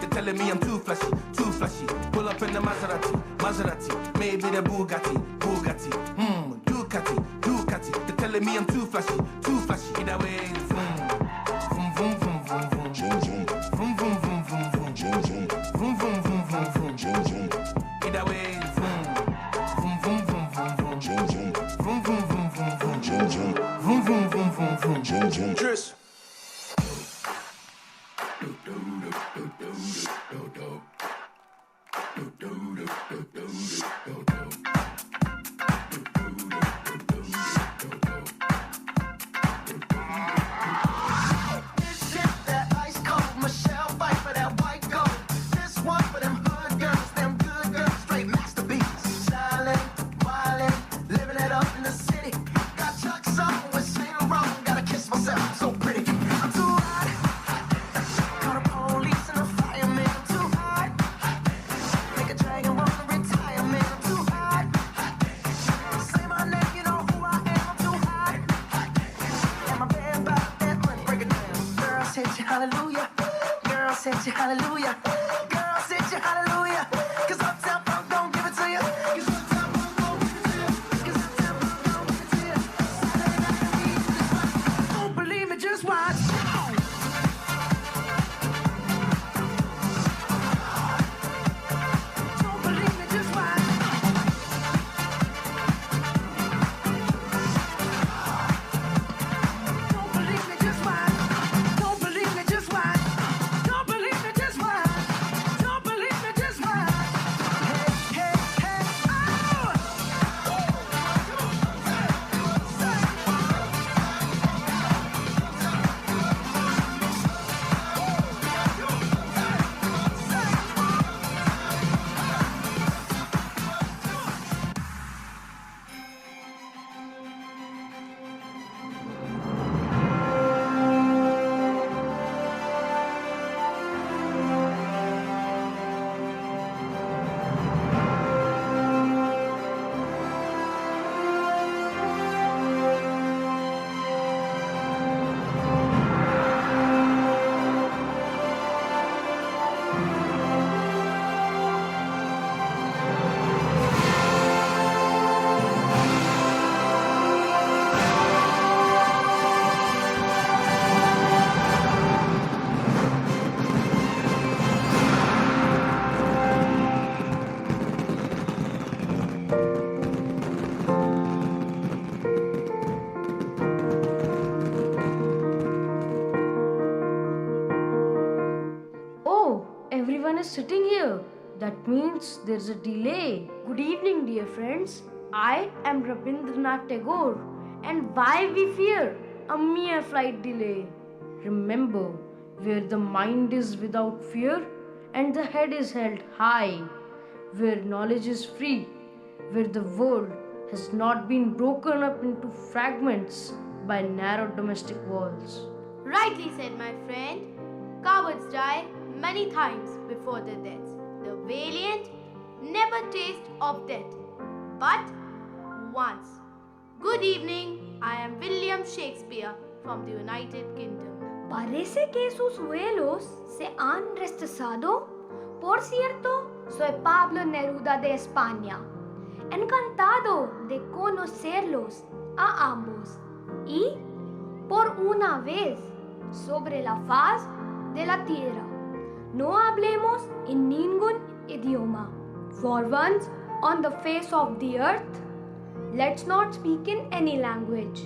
They're telling me I'm too flashy. Pull up in the Maserati, maybe the Bugatti, Ducati. They're telling me I'm too flashy. Either way, vroom, vroom, vroom, vroom, vroom, vroom, vroom, vroom, vroom, vroom, vroom, vroom, vroom, vroom, vroom, vroom, vroom, vroom. Either way, vroom, vroom, vroom, vroom, vroom, vroom, vroom, vroom, vroom, vroom, vroom. Tris. Hallelujah, girl, said you hallelujah. Girl, said you hallelujah. 'Cause Uptown Funk don't give it to you. 'Cause Uptown Funk don't give it to you. 'Cause Uptown Funk don't give it to you. Saturday night we just watch. Don't believe me, just watch. Don't believe me, just watch. Don't believe me, just watch. Don't believe me, just watch. Don't believe me, just watch. Don't believe me, just watch. sitting here. That means there's a delay. Good evening, dear friends. I am Rabindranath Tagore. And why we fear? A mere flight delay. Remember, where the mind is without fear and the head is held high, where knowledge is free, where the world has not been broken up into fragments by narrow domestic walls. Rightly said, my friend. Cowards die many times before their deaths. The valiant never taste of death, but once. Good evening, I am William Shakespeare from the United Kingdom. Parece que sus vuelos se han retrasado. Por cierto, soy Pablo Neruda de España. Encantado de conocerlos a ambos. Y, por una vez, sobre la faz de la tierra, no hablemos en ningún idioma. For once, on the face of the earth, let's not speak in any language.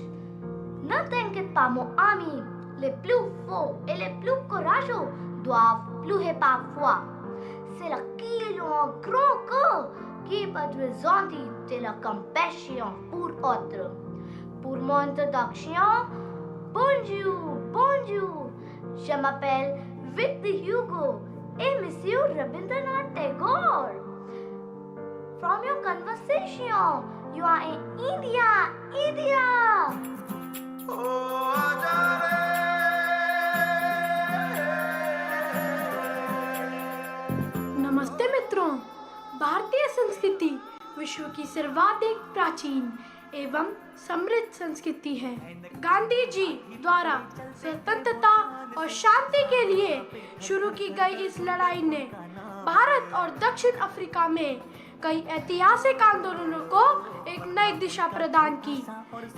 Ne t'inquiète pas, mon ami. Les plus forts et les plus courageux doivent pleurer parfois. C'est là qu'ils ont un grand cœur qui peut ressentir de la compassion pour autrui. Pour mon introduction, bonjour, bonjour. Je m'appelle Victor Hugo et Monsieur Rabindranath Tagore. From your conversation, you are in India, India. नमस्ते मित्रों। भारतीय संस्कृति विश्व की सर्वाधिक प्राचीन एवं समृद्ध संस्कृति है। गांधी जी द्वारा स्वतंत्रता और शांति के लिए शुरू की गई इस लड़ाई ने भारत और दक्षिण अफ्रीका में कई ऐतिहासिक आंदोलनों को एक नई दिशा प्रदान की।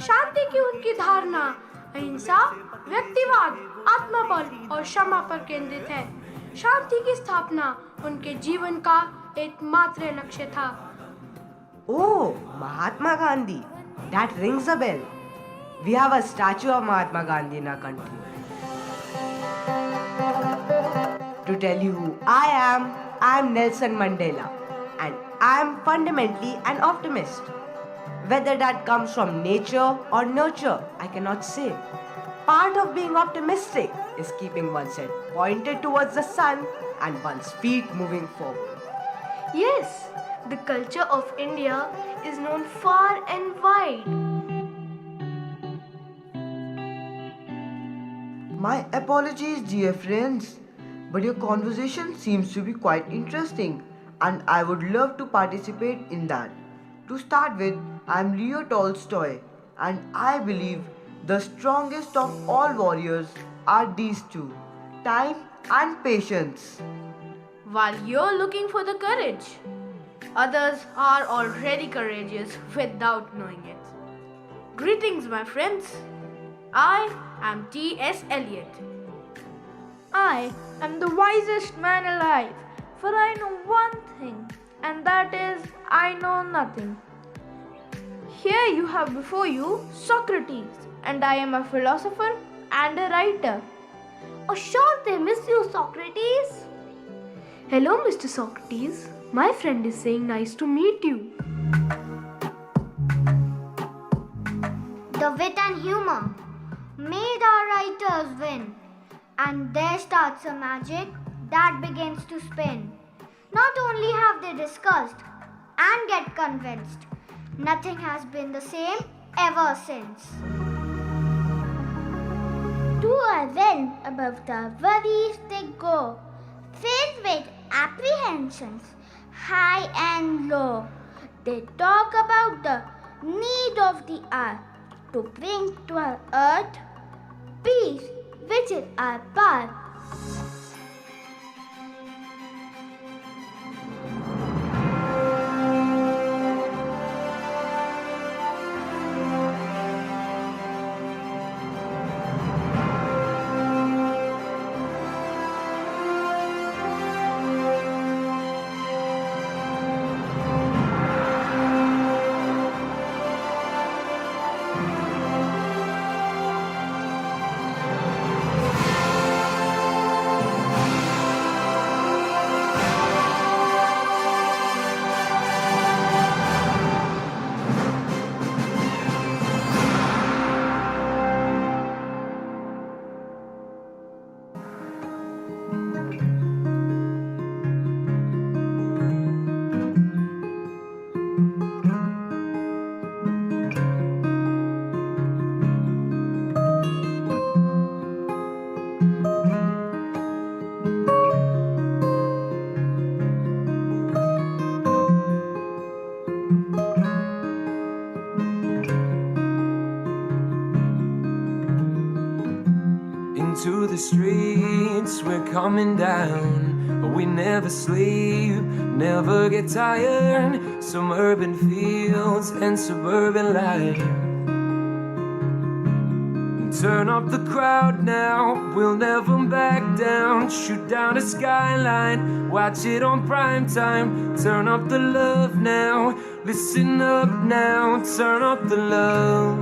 शांति की उनकी धारणा अहिंसा, व्यक्तिवाद, आत्मबल और क्षमा पर केंद्रित है। शांति की स्थापना उनके जीवन का एकमात्र लक्ष्य था। Oh, Mahatma Gandhi. That rings a bell. We have a statue of Mahatma Gandhi in our country. To tell you who I am Nelson Mandela. And I am fundamentally an optimist. Whether that comes from nature or nurture, I cannot say. Part of being optimistic is keeping one's head pointed towards the sun and one's feet moving forward. Yes, the culture of India is known far and wide. My apologies, dear friends, but your conversation seems to be quite interesting, and I would love to participate in that. To start with, I am Leo Tolstoy, and I believe the strongest of all warriors are these two: time and patience. While you're looking for the courage, others are already courageous without knowing it. Greetings, my friends. I am T.S. Eliot. I am the wisest man alive, for I know one thing, and that is I know nothing. Here you have before you Socrates, and I am a philosopher and a writer. Oh, sure they miss you, Socrates. Hello, Mr. Socrates. My friend is saying nice to meet you. The wit and humor made our writers win, and there starts a magic that begins to spin. Not only have they discussed and get convinced, nothing has been the same ever since. To a realm above the worries they go, filled with apprehensions, high and low. They talk about the need of the hour to bring to our earth peace, which is our path. streets, we're coming down. We never sleep, never get tired. Some urban fields and suburban life. Turn up the crowd now, we'll never back down. Shoot down the skyline, watch it on prime time. Turn up the love now, listen up now. Turn up the love.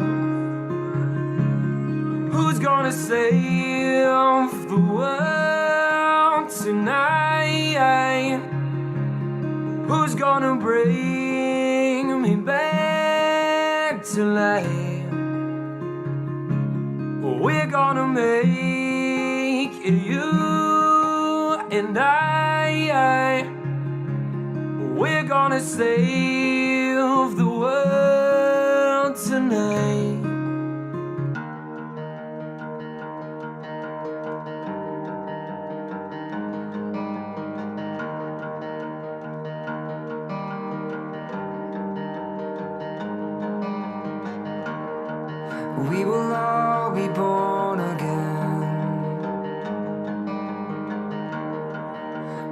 Who's gonna save the world tonight? Who's gonna bring me back to life? We're gonna make it, you and I. We're gonna save the world tonight. We will all be born again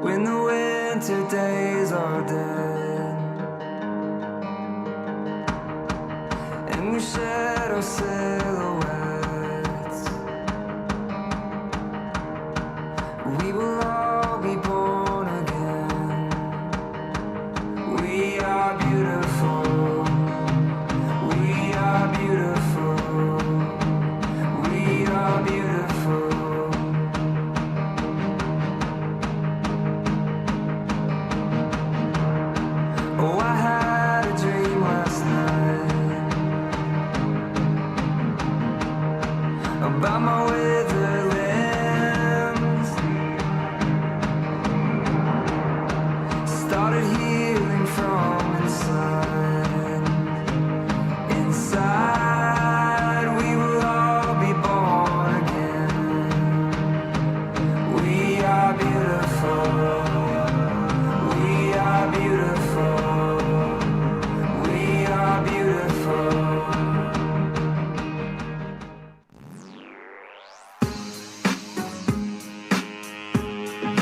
when the winter days are dead, and we shed our silhouettes. We will all be born again. We are beautiful. We are beautiful. We are beautiful. Oh, I had a dream last night about my withered limbs. Started healing from inside. Inside, we will all be born again. We are beautiful. We are beautiful. We are beautiful.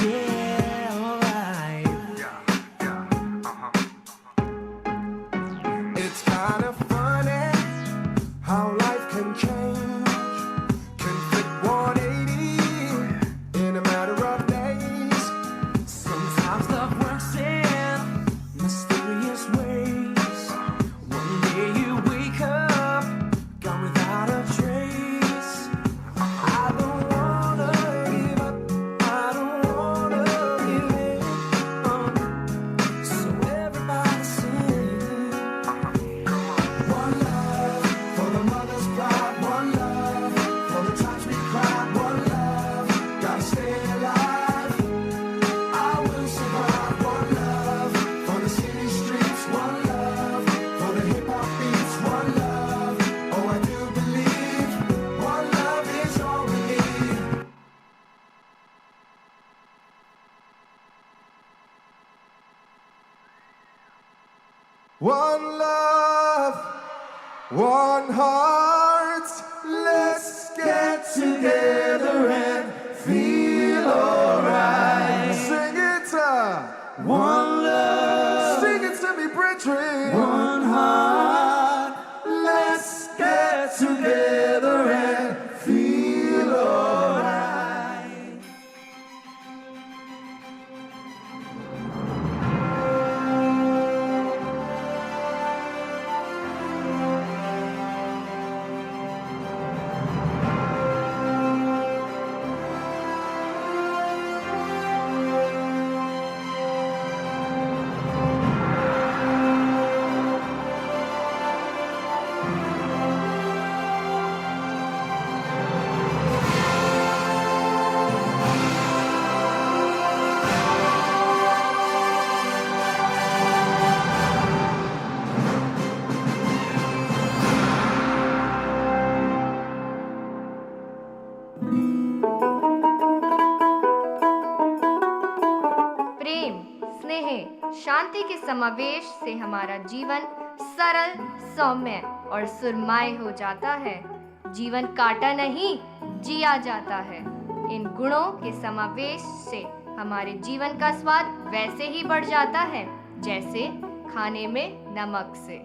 Yeah, alright. It's kind of funny how life can change, can flip 180 in a matter of days. Sometimes love works in mysterious ways. One day you wake up, gone without a trace. I don't wanna give up, I don't wanna give in. So everybody sing. One love for the mother's pride, one love for the times we cried, one love, gotta stay alive. I will survive. One love for the city streets, one love for the hip hop beats, one love. Oh, I do believe one love is all we need. One love, one heart, let's get together and feel alright. Sing it, one love. Sing it to me, Bridget. One heart, let's get together and feel alright. प्रेम, स्नेह, शांति के समावेश से हमारा जीवन सरल, सौम्य और सुरमय हो जाता है। जीवन काटा नहीं, जिया जाता है। इन गुणों के समावेश से हमारे जीवन का स्वाद वैसे ही बढ़ जाता है जैसे खाने में नमक से।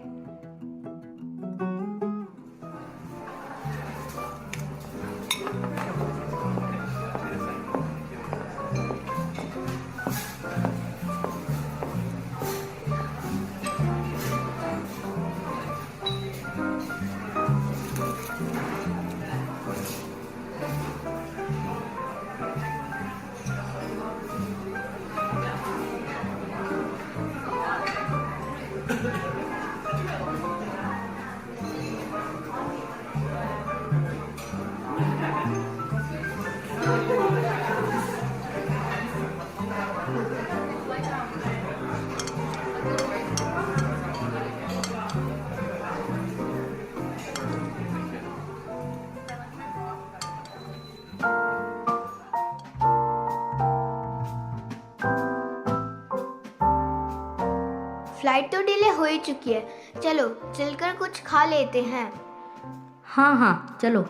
फ्लाइट तो डिले हो ही चुकी है, चलो चलकर कुछ खा लेते हैं। हाँ चलो।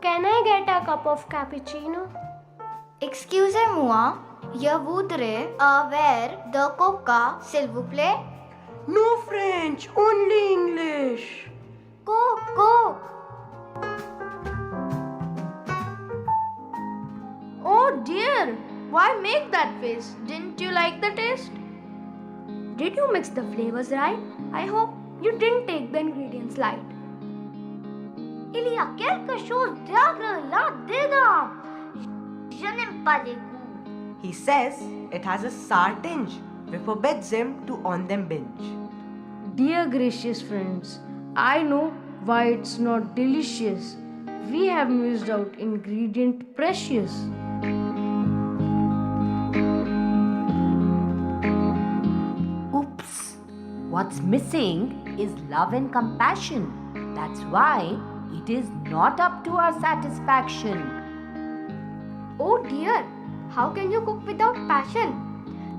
Can I get a cup of cappuccino? Excusez-moi, je voudrais un verre de coca, s'il vous plaît. No French, only English. Coke. Oh dear, why make that face? Didn't you like the taste? Did you mix the flavors right? I hope you didn't take the ingredients light. Il y a quelque chose d'agre là-dedans. Je n'aime pas les goûts. He says it has a sour tinge, which forbids him to on them binge. Dear gracious friends, I know why it's not delicious. We have missed out ingredient precious. Oops! What's missing is love and compassion. That's why it is not up to our satisfaction. Oh dear, how can you cook without passion?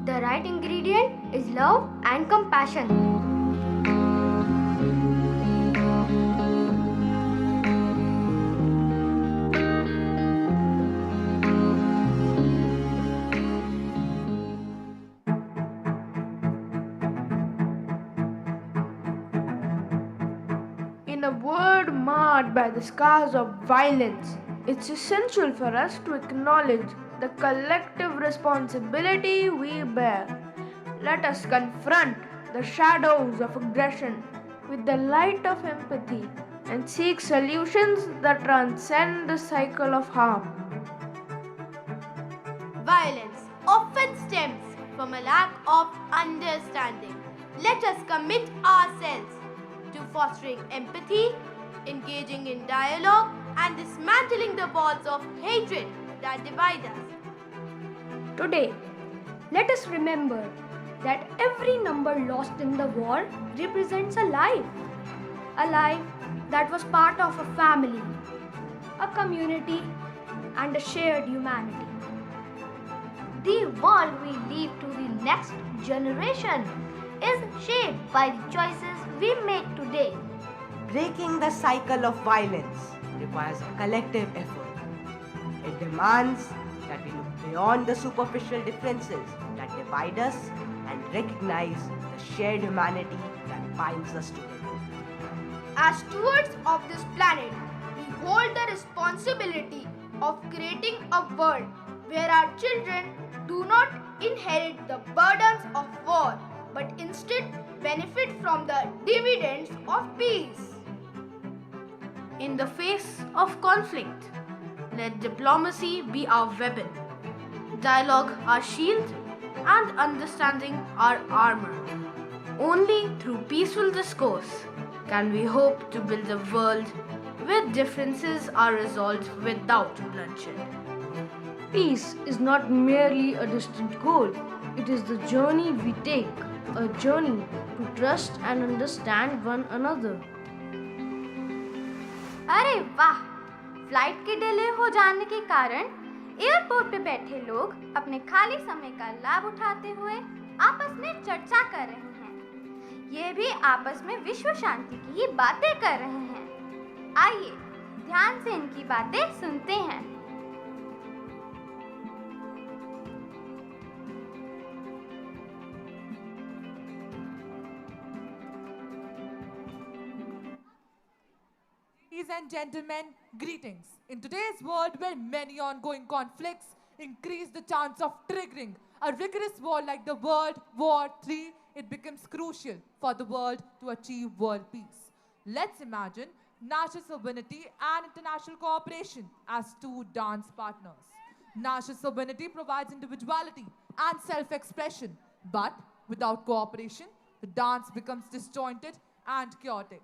The right ingredient is love and compassion. In a world marred by the scars of violence, it's essential for us to acknowledge the collective responsibility we bear. Let us confront the shadows of aggression with the light of empathy and seek solutions that transcend the cycle of harm. Violence often stems from a lack of understanding. Let us commit ourselves to fostering empathy, engaging in dialogue, and dismantling the walls of hatred that divide us. Today, let us remember that every number lost in the war represents a life that was part of a family, a community, and a shared humanity. The world we leave to the next generation is shaped by the choices we make today. Breaking the cycle of violence requires a collective effort. It demands that we look beyond the superficial differences that divide us and recognize the shared humanity that binds us together. As stewards of this planet, we hold the responsibility of creating a world where our children do not inherit the burdens of war, but instead benefit from the dividends of peace. In the face of conflict, let diplomacy be our weapon, dialogue our shield, and understanding our armor. Only through peaceful discourse can we hope to build a world where differences are resolved without bloodshed. Peace is not merely a distant goal, it is the journey we take, a journey to trust and understand one another. अरे वाह! Flight के delay हो जाने के कारण airport पे बैठे लोग अपने खाली समय का लाभ उठाते हुए आपस में चर्चा कर रहे हैं। ये भी आपस में विश्व शांति की बातें कर रहे हैं। आइए ध्यान से इनकी बातें सुनते हैं। Ladies and gentlemen, greetings. In today's world where many ongoing conflicts increase the chance of triggering a rigorous war like the World War III, it becomes crucial for the world to achieve world peace. Let's imagine national sovereignty and international cooperation as two dance partners. National sovereignty provides individuality and self-expression, but without cooperation, the dance becomes disjointed and chaotic.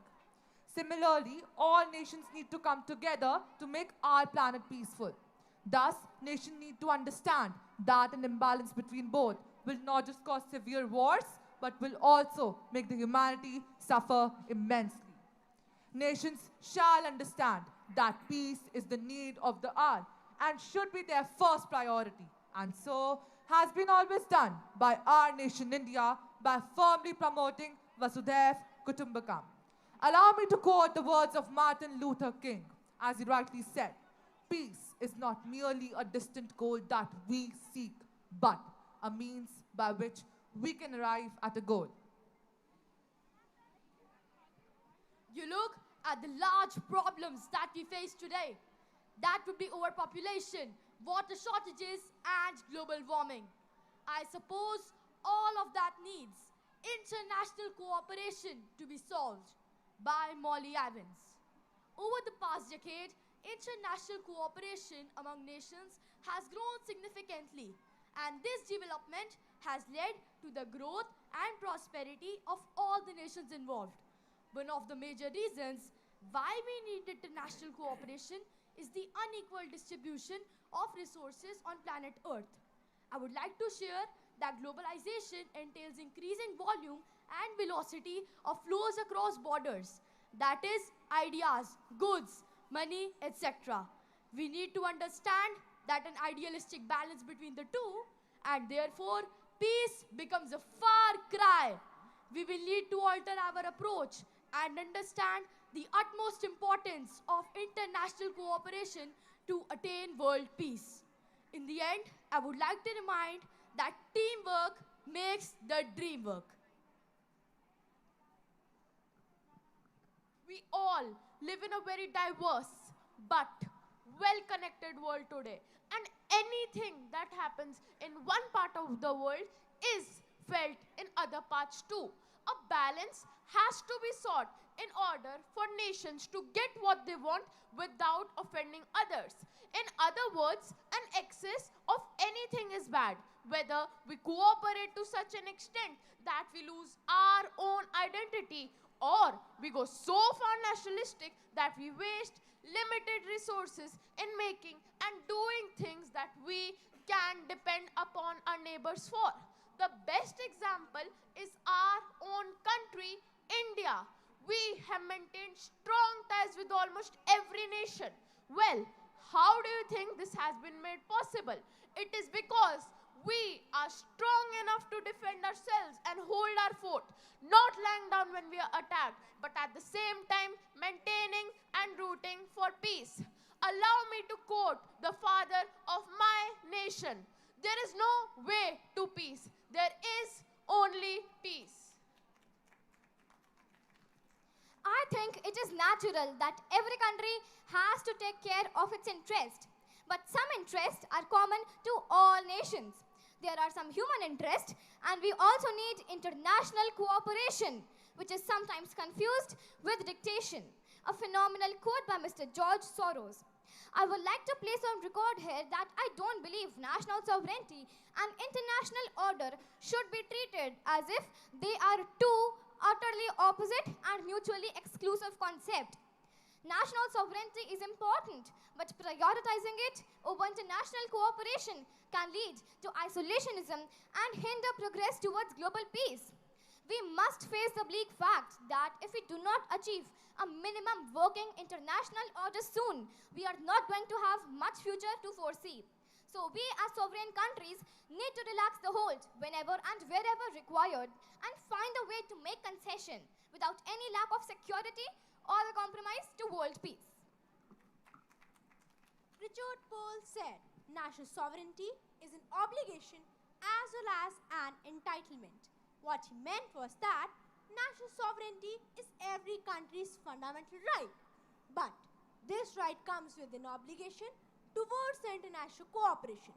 Similarly, all nations need to come together to make our planet peaceful. Thus, nations need to understand that an imbalance between both will not just cause severe wars, but will also make the humanity suffer immensely. Nations shall understand that peace is the need of the hour and should be their first priority. And so has been always done by our nation India by firmly promoting Vasudhaiv Kutumbakam. Allow me to quote the words of Martin Luther King, as he rightly said, peace is not merely a distant goal that we seek, but a means by which we can arrive at a goal. You look at the large problems that we face today. That would be overpopulation, water shortages, and global warming. I suppose all of that needs international cooperation to be solved by Molly Evans. Over the past decade, international cooperation among nations has grown significantly, and this development has led to the growth and prosperity of all the nations involved. One of the major reasons why we need international cooperation is the unequal distribution of resources on planet Earth. I would like to share that globalization entails increasing volume and velocity of flows across borders. That is, ideas, goods, money, etc. We need to understand that an idealistic balance between the two, and therefore peace becomes a far cry. We will need to alter our approach and understand the utmost importance of international cooperation to attain world peace. In the end, I would like to remind that teamwork makes the dream work. We all live in a very diverse but well-connected world today. And anything that happens in one part of the world is felt in other parts too. A balance has to be sought in order for nations to get what they want without offending others. In other words, an excess of anything is bad, whether we cooperate to such an extent that we lose our own identity, or we go so far nationalistic that we waste limited resources in making and doing things that we can depend upon our neighbors for. The best example is our own country, India. We have maintained strong ties with almost every nation. Well, how do you think this has been made possible? It is because we are strong enough to defend ourselves and hold our fort, not lying down when we are attacked, but at the same time maintaining and rooting for peace. Allow me to quote the father of my nation. There is no way to peace. There is only peace. I think it is natural that every country has to take care of its interest. But some interests are common to all nations. There are some human interests, and we also need international cooperation, which is sometimes confused with dictation. A phenomenal quote by Mr. George Soros. I would like to place on record here that I don't believe national sovereignty and international order should be treated as if they are two utterly opposite and mutually exclusive concepts. National sovereignty is important, but prioritizing it over international cooperation can lead to isolationism and hinder progress towards global peace. We must face the bleak fact that if we do not achieve a minimum working international order soon, we are not going to have much future to foresee. So we as sovereign countries need to relax the hold whenever and wherever required and find a way to make concession without any lack of security or a compromise to world peace. Richard Pearl said, national sovereignty is an obligation as well as an entitlement. What he meant was that national sovereignty is every country's fundamental right. But This right comes with an obligation towards international cooperation.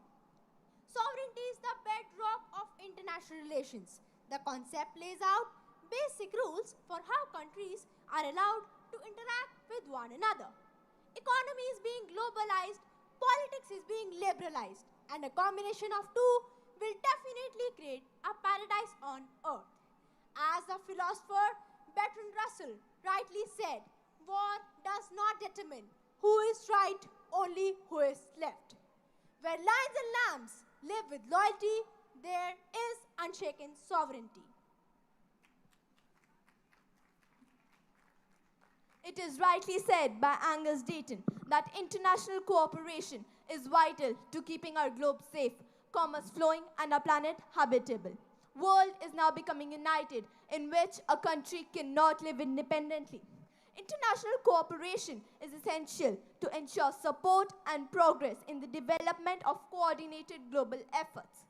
Sovereignty is the bedrock of international relations. The concept lays out basic rules for how countries are allowed to interact with one another. Economy is being globalized, politics is being liberalized, and a combination of two will definitely create a paradise on earth. As the philosopher Bertrand Russell rightly said, war does not determine who is right, only who is left. Where lions and lambs live with loyalty, there is unshaken sovereignty. It is rightly said by Angus Deaton that international cooperation is vital to keeping our globe safe, commerce flowing, and our planet habitable. World is now becoming united, in which a country cannot live independently. International cooperation is essential to ensure support and progress in the development of coordinated global efforts.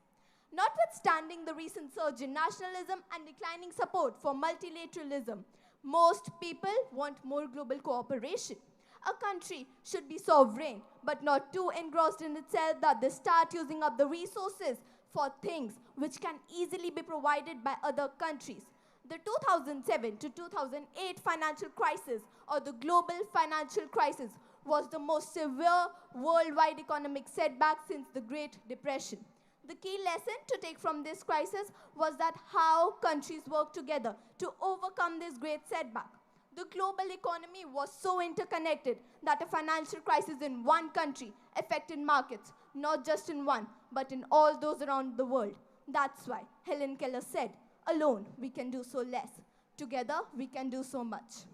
Notwithstanding the recent surge in nationalism and declining support for multilateralism, most people want more global cooperation. A country should be sovereign, but not too engrossed in itself that they start using up the resources for things which can easily be provided by other countries. The 2007 to 2008 financial crisis, or the global financial crisis, was the most severe worldwide economic setback since the Great Depression. The key lesson to take from this crisis was that how countries work together to overcome this great setback. The global economy was so interconnected that a financial crisis in one country affected markets, not just in one, but in all those around the world. That's why Helen Keller said, "Alone we can do so less. Together we can do so much."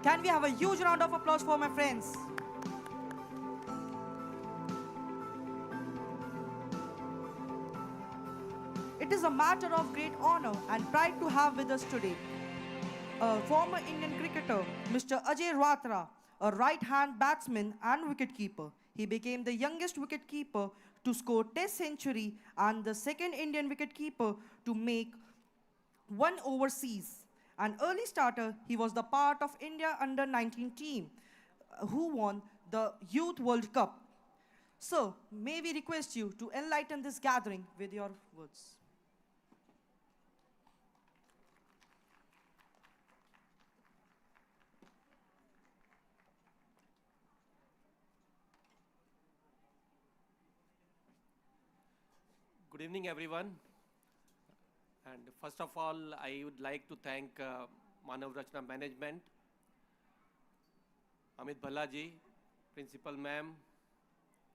Can we have a huge round of applause for my friends? It is a matter of great honor and pride to have with us today a former Indian cricketer, Mr. Ajay Ratra, a right-hand batsman and wicketkeeper. He became the youngest wicketkeeper to score Test century and the second Indian wicketkeeper to make one overseas. An early starter, he was the part of India under-19 team who won the Youth World Cup. Sir, may we request you to enlighten this gathering with your words. Good evening, everyone. And first of all, I would like to thank Manav Rachna Management, Amit Bhallaji, Principal Ma'am,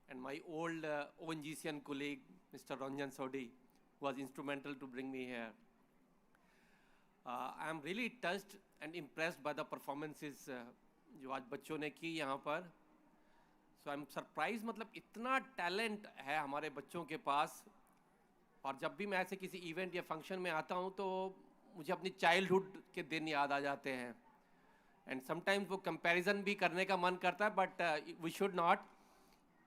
and my old ONGCN colleague, Mr. Ranjan Sodhi, who was instrumental to bring me here. I am really touched and impressed by the performances जो आज बच्चों ने की यहाँ पर. So I'm surprised, मतलब इतना talent है हमारे बच्चों के पास. और जब भी मैं ऐसे किसी इवेंट या फंक्शन में आता हूँ तो मुझे अपनी चाइल्डहुड के दिन याद आ जाते हैं. एंड समटाइम्स वो कंपैरिजन भी करने का मन करता है, बट वी शुड नॉट,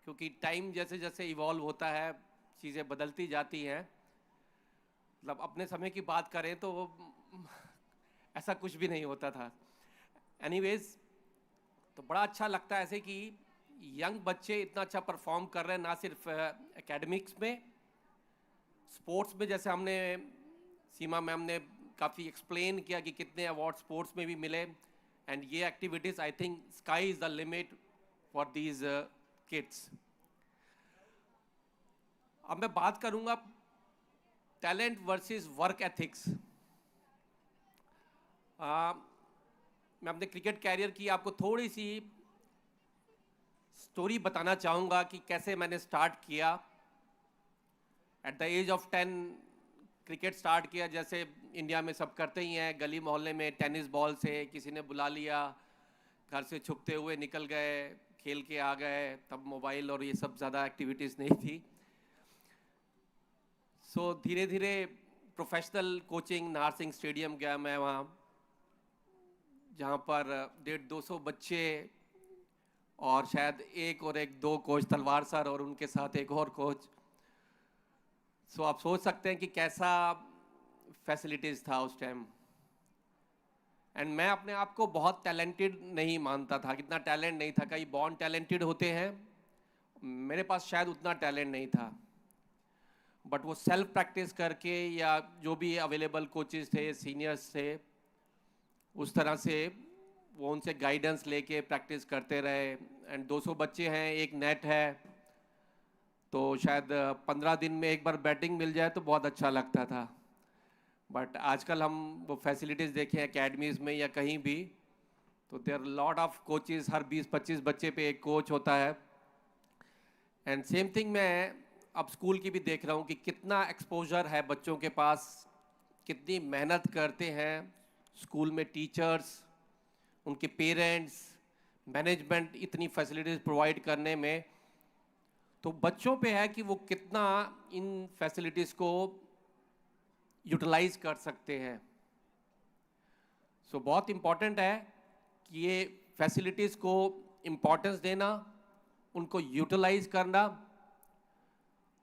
क्योंकि टाइम जैसे जैसे इवॉल्व होता है चीज़ें बदलती जाती हैं. मतलब अपने समय की बात करें तो ऐसा कुछ भी नहीं होता था. एनीवेज, तो बड़ा अच्छा लगता है ऐसे कि यंग बच्चे इतना अच्छा परफॉर्म कर रहे हैं, ना सिर्फ एकेडमिक्स में, स्पोर्ट्स में. जैसे हमने सीमा मैम ने काफ़ी एक्सप्लेन किया कि कितने अवार्ड स्पोर्ट्स में भी मिले. एंड ये activities, I think sky is the limit for these kids. अब मैं बात करूँगा टैलेंट वर्सेस वर्क एथिक्स. मैं अपने क्रिकेट कैरियर की आपको थोड़ी सी स्टोरी बताना चाहूँगा कि कैसे मैंने स्टार्ट किया. At the age of 10 cricket start किया, जैसे इंडिया में सब करते ही हैं, गली मोहल्ले में टेनिस बॉल से किसी ने बुला लिया, घर से छुपते हुए निकल गए, खेल के आ गए. तब मोबाइल और ये सब ज़्यादा एक्टिविटीज़ नहीं थी. धीरे धीरे प्रोफेशनल कोचिंग नारसिंह स्टेडियम गया मैं वहाँ, जहाँ पर 150-200 बच्चे और शायद एक दो कोच, तलवार सर और उनके साथ एक और कोच। आप सोच सकते हैं कि कैसा फैसिलिटीज़ था उस टाइम। एंड मैं अपने आप को बहुत टैलेंटेड नहीं मानता था, कितना टैलेंट नहीं था। कई बॉर्न टैलेंटेड होते हैं, मेरे पास शायद उतना टैलेंट नहीं था, बट वो सेल्फ प्रैक्टिस करके या जो भी अवेलेबल कोचेस थे, सीनियर्स थे, उस तरह से वो उनसे गाइडेंस लेके प्रैक्टिस करते रहे। एंड 200 बच्चे हैं, एक नेट है, तो शायद 15 दिन में एक बार बैटिंग मिल जाए तो बहुत अच्छा लगता था। बट आजकल हम वो फैसिलिटीज़ देखें एकेडमीज़ में या कहीं भी, तो देयर लॉट ऑफ कोचेस, हर 20-25 बच्चे पे एक कोच होता है। एंड सेम थिंग मैं अब स्कूल की भी देख रहा हूँ कि कितना एक्सपोजर है बच्चों के पास, कितनी मेहनत करते हैं स्कूल में टीचर्स, उनके पेरेंट्स, मैनेजमेंट इतनी फैसिलिटीज़ प्रोवाइड करने में। तो बच्चों पे है कि वो कितना इन फैसिलिटीज़ को यूटिलाइज कर सकते हैं। बहुत इम्पॉर्टेंट है कि ये फैसिलिटीज़ को इम्पोर्टेंस देना, उनको यूटिलाइज करना,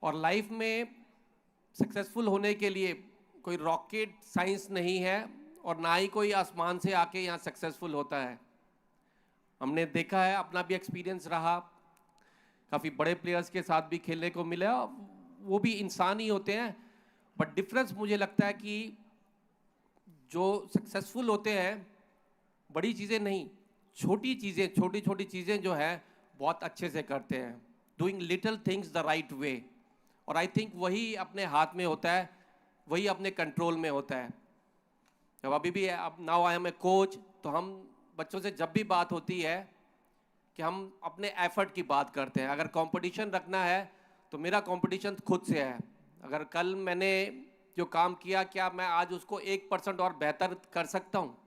और लाइफ में सक्सेसफुल होने के लिए कोई रॉकेट साइंस नहीं है और ना ही कोई आसमान से आके यहाँ सक्सेसफुल होता है। हमने देखा है, अपना भी एक्सपीरियंस रहा, काफ़ी बड़े प्लेयर्स के साथ भी खेलने को मिला, वो भी इंसान ही होते हैं। बट डिफरेंस मुझे लगता है कि जो सक्सेसफुल होते हैं बड़ी चीज़ें नहीं, छोटी चीज़ें, छोटी छोटी चीज़ें जो है बहुत अच्छे से करते हैं, doing little things the right way. और आई थिंक वही अपने हाथ में होता है, वही अपने कंट्रोल में होता है। जब अभी भी अब now I am a coach, तो हम बच्चों से जब भी बात होती है कि हम अपने एफर्ट की बात करते हैं। अगर कंपटीशन रखना है तो मेरा कंपटीशन खुद से है। अगर कल मैंने जो काम किया, क्या मैं आज उसको 1% और बेहतर कर सकता हूँ?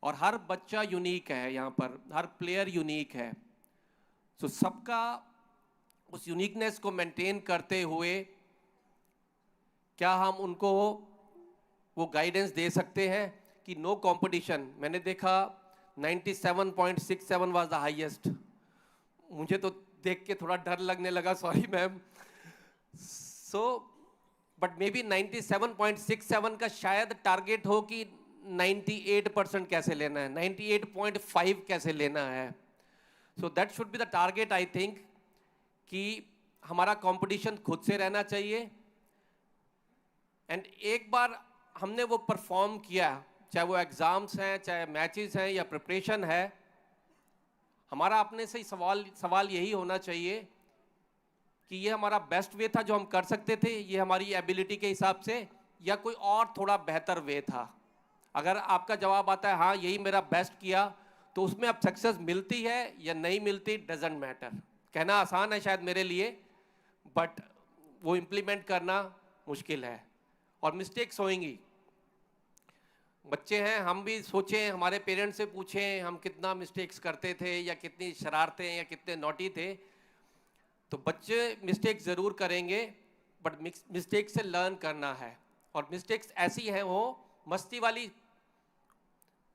और हर बच्चा यूनिक है, यहाँ पर हर प्लेयर यूनिक है। सबका उस यूनिकनेस को मेंटेन करते हुए क्या हम उनको वो गाइडेंस दे सकते हैं कि नो कंपटीशन। मैंने देखा 97.67 वाज द हाईएस्ट। मुझे तो देख के थोड़ा डर लगने लगा, sorry ma'am. But may be 97.67 का शायद टारगेट हो कि 98% कैसे लेना है, 98.5 कैसे लेना है। That should be the target I think, कि हमारा कंपटीशन खुद से रहना चाहिए। एंड एक बार हमने वो परफॉर्म किया, चाहे वो एग्ज़ाम्स हैं, चाहे मैचेस हैं या प्रिपरेशन है, हमारा अपने से ही सवाल यही होना चाहिए कि ये हमारा बेस्ट वे था जो हम कर सकते थे, ये हमारी एबिलिटी के हिसाब से, या कोई और थोड़ा बेहतर वे था। अगर आपका जवाब आता है हाँ यही मेरा बेस्ट किया, तो उसमें अब सक्सेस मिलती है या नहीं मिलती डजेंट मैटर। कहना आसान है शायद मेरे लिए, बट वो इम्प्लीमेंट करना मुश्किल है, और मिस्टेक्स होंगी। बच्चे हैं, हम भी सोचें, हमारे पेरेंट्स से पूछें हम कितना मिस्टेक्स करते थे या कितनी शरारतें या कितने नॉटी थे। तो बच्चे मिस्टेक ज़रूर करेंगे, बट मिस्टेक से लर्न करना है, और मिस्टेक्स ऐसी हैं वो मस्ती वाली,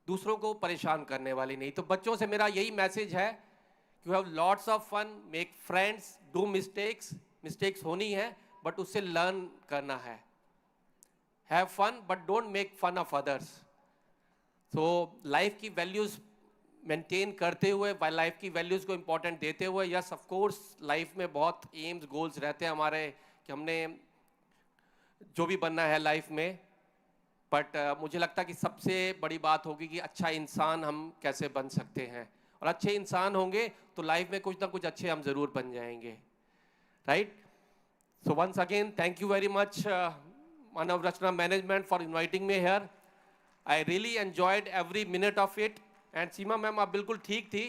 दूसरों को परेशान करने वाली नहीं। तो बच्चों से मेरा यही मैसेज है, you have lots of fun, make friends, do mistakes होनी है बट उससे लर्न करना है। Have fun but don't make fun of others. Life की वैल्यूज़ मेंटेन करते हुए, लाइफ की वैल्यूज़ को इम्पोर्टेंट देते हुए, यस ऑफ कोर्स लाइफ में बहुत एम्स गोल्स रहते हैं हमारे कि हमने जो भी बनना है लाइफ में, बट मुझे लगता है कि सबसे बड़ी बात होगी कि अच्छा इंसान हम कैसे बन सकते हैं, और अच्छे इंसान होंगे तो लाइफ में कुछ ना कुछ अच्छे हम ज़रूर बन जाएंगे, right? So once again thank you very much Manav Rachna Management for inviting me here. I really enjoyed every minute of it. And Seema ma'am आप बिल्कुल ठीक थी,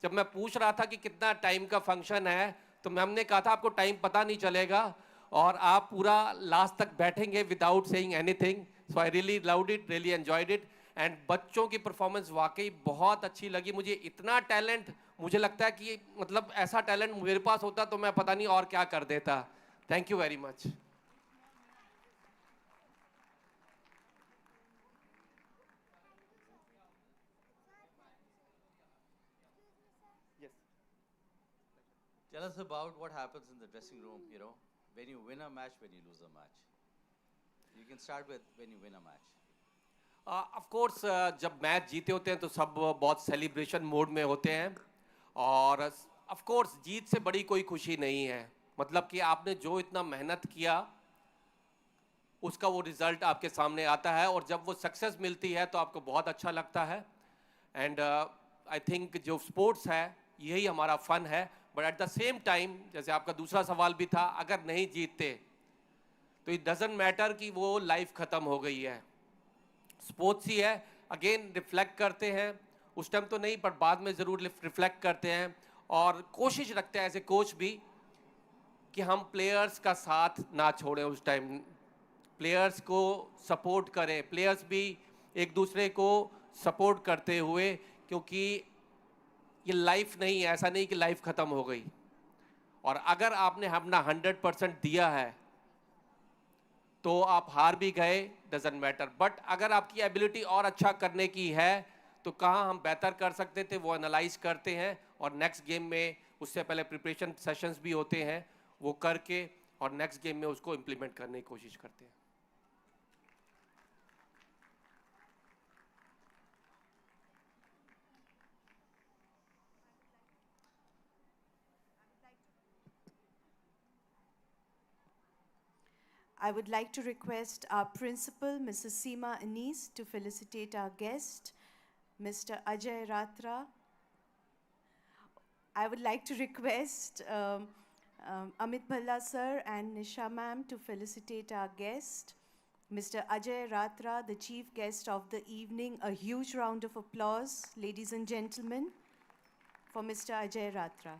जब मैं पूछ रहा था कि कितना टाइम का फंक्शन है, तो मैम ने कहा था आपको टाइम पता नहीं चलेगा और आप पूरा लास्ट तक बैठेंगे without saying anything. So I really loved it, really enjoyed it. And बच्चों की परफॉर्मेंस वाकई बहुत अच्छी लगी मुझे। इतना टैलेंट, मुझे लगता है कि मतलब ऐसा टैलेंट मेरे पास होता तो मैं पता नहीं और क्या कर देता। Thank you very much. Tell us about what happens in the dressing room, when you win a match, when you lose a match. You can start with when you win a match. Of course जब match जीते होते हैं तो सब बहुत celebration mode में होते हैं और ऑफ कोर्स जीत से बड़ी कोई खुशी नहीं है मतलब कि आपने जो इतना मेहनत किया उसका वो रिज़ल्ट आपके सामने आता है और जब वो सक्सेस मिलती है तो आपको बहुत अच्छा लगता है एंड आई थिंक जो स्पोर्ट्स है यही हमारा फ़न है but at the same time जैसे आपका दूसरा सवाल भी था अगर नहीं जीतते तो इट डजेंट मैटर कि वो लाइफ ख़त्म हो गई है स्पोर्ट्स ही है अगेन रिफ्लेक्ट करते हैं उस टाइम तो नहीं पर बाद में ज़रूर रिफ्लेक्ट करते हैं और कोशिश रखते हैं एज ए कोच भी कि हम प्लेयर्स का साथ ना छोड़ें उस टाइम प्लेयर्स को सपोर्ट करें प्लेयर्स भी एक दूसरे को सपोर्ट करते हुए क्योंकि ये लाइफ नहीं है ऐसा नहीं कि लाइफ ख़त्म हो गई और अगर आपने अपना 100% दिया है तो आप हार भी गए डजेंट मैटर बट अगर आपकी एबिलिटी और अच्छा करने की है तो कहाँ हम बेहतर कर सकते थे वो एनालाइज करते हैं और नेक्स्ट गेम में उससे पहले प्रिपरेशन सेशंस भी होते हैं वो करके और नेक्स्ट गेम में उसको इम्प्लीमेंट करने की कोशिश करते हैं I would like to request our principal, Mrs. Seema Anis, to felicitate our guest, Mr. Ajay Ratra. I would like to request Amit Bhalla sir and Nisha ma'am to felicitate our guest, Mr. Ajay Ratra, the chief guest of the evening. A huge round of applause, ladies and gentlemen, for Mr. Ajay Ratra.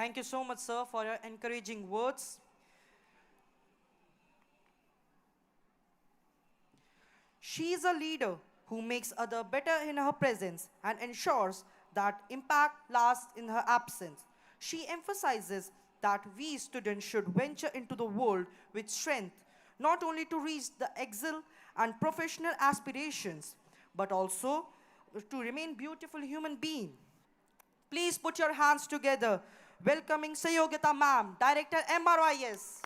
Thank you so much, sir, for your encouraging words. She is a leader who makes others better in her presence and ensures that impact lasts in her absence. She emphasizes that we students should venture into the world with strength, not only to reach the excel and professional aspirations, but also to remain beautiful human being. Please put your hands together. Welcoming Sayogita ma'am, Director MRIS.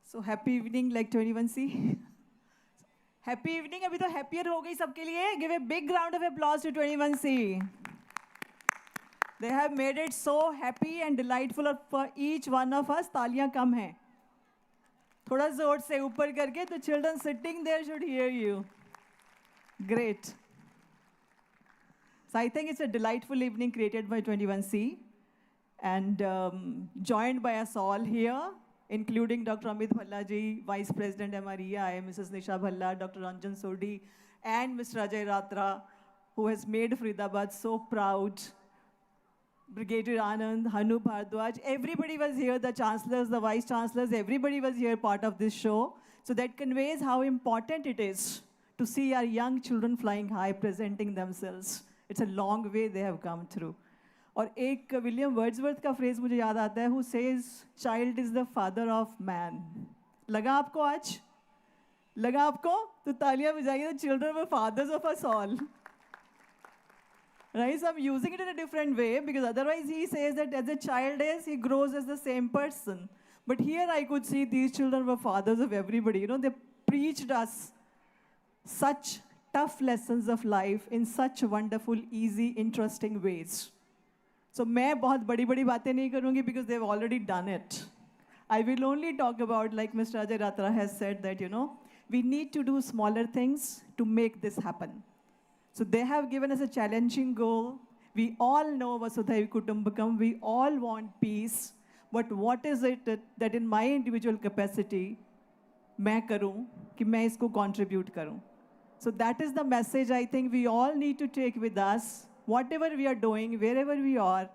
So happy evening like 21C. Happy evening अभी तो happier हो गई सबके लिए give a big round of applause to 21C they have made it so happy and delightful for each one of us तालियां कम हैं थोड़ा जोर से ऊपर करके तो children sitting there should hear you great so I think it's a delightful evening created by 21C and joined by us all here including Dr. Amit Bhalla ji, Vice President MREI, Mrs. Nisha Bhalla, Dr. Ranjan Sodhi, and Mr. Ajay Ratra, who has made Faridabad so proud. Brigadier Anand, Hanu Bhardwaj, everybody was here, the chancellors, the vice chancellors, everybody was here part of this show. So that conveys how important it is to see our young children flying high, presenting themselves. It's a long way they have come through. और एक William Wordsworth का phrase मुझे याद आता है who says child is the father of man लगा आपको आज लगा आपको तो तालियां बजाइए the children were fathers of us all right so I'm using it in a different way because otherwise he says that as a child is he grows as the same person but here I could see these children were fathers of everybody they preached us such tough lessons of life in such wonderful easy interesting ways. So मैं बहुत बड़ी बड़ी बातें नहीं करूँगी because they've already done it. I will only talk about, like Mr. Ajay Ratra has said, that we need to do smaller things to make this happen. So they have given us a challenging goal. We all know Vasudhaiva Kutumbakam. We all want peace. but what is it that in my individual capacity, मैं करूं कि मैं इसको contribute करूं. So that is the message I think we all need to take with us. Whatever we are doing, wherever we are,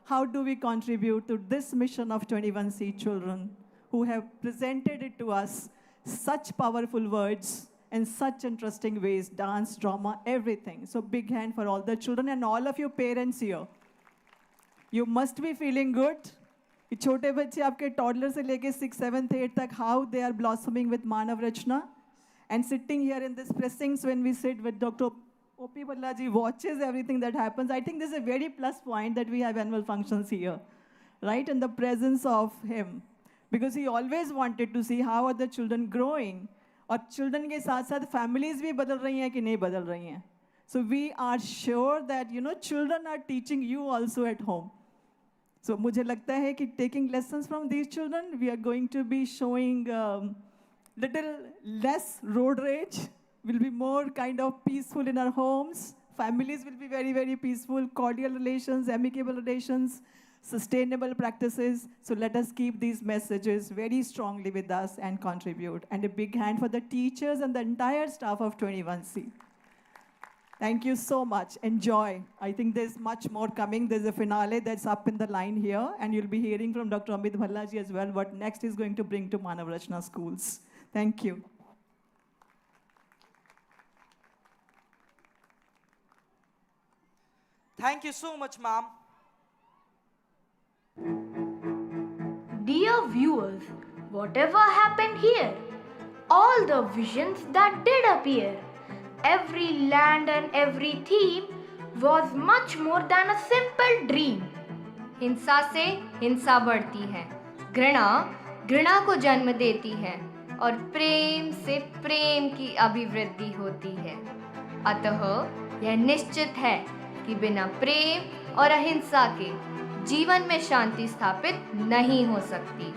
how do we contribute to this mission of 21C children who have presented it to us, such powerful words in such interesting ways, dance, drama, everything. So big hand for all the children and all of you parents here. You must be feeling good. ये छोटे बच्चे आपके toddler से लेके 6, 7, 8 तक, how they are blossoming with Manav Rachna. And sitting here in this precincts when we sit with Dr. O.P. Bhallaji watches everything that happens. I think this is a very plus point that we have annual functions here, right? In the presence of him. Because he always wanted to see how are the children growing. और children के साथ साथ families भी बदल रही हैं कि नहीं बदल रही हैं. So we are sure that, children are teaching you also at home. So मुझे लगता है कि taking lessons from these children, we are going to be showing little less road rage, will be more kind of peaceful in our homes. Families will be very, very peaceful, cordial relations, amicable relations, sustainable practices. So let us keep these messages very strongly with us and contribute. And a big hand for the teachers and the entire staff of 21C. Thank you so much. Enjoy. I think there's much more coming. There's a finale that's up in the line here, and you'll be hearing from Dr. Amit Bhallaji as well what next is going to bring to Manav Rachna schools. Thank you. Thank you so much, ma'am. Dear viewers, whatever happened here, all the visions that did appear, every land and every theme was much more than a simple dream. हिंसा से हिंसा बढ़ती है, घृणा घृणा को जन्म देती है और प्रेम से प्रेम की अभिवृद्धि होती है. अतः यह निश्चित है कि बिना प्रेम और अहिंसा के जीवन में शांति स्थापित नहीं हो सकती.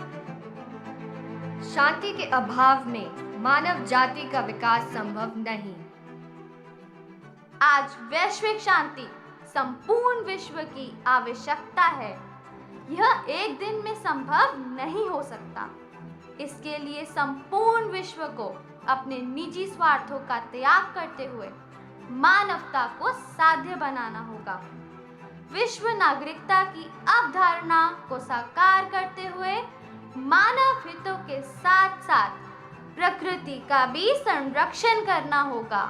शांति के अभाव में मानव जाति का विकास संभव नहीं. आज वैश्विक शांति संपूर्ण विश्व की आवश्यकता है. यह एक दिन में संभव नहीं हो सकता. इसके लिए संपूर्ण विश्व को अपने निजी स्वार्थों का त्याग करते हुए मानवता को साध्य बनाना होगा. विश्व नागरिकता की अवधारणा को साकार करते हुए मानव हितों के साथ साथ प्रकृति का भी संरक्षण करना होगा.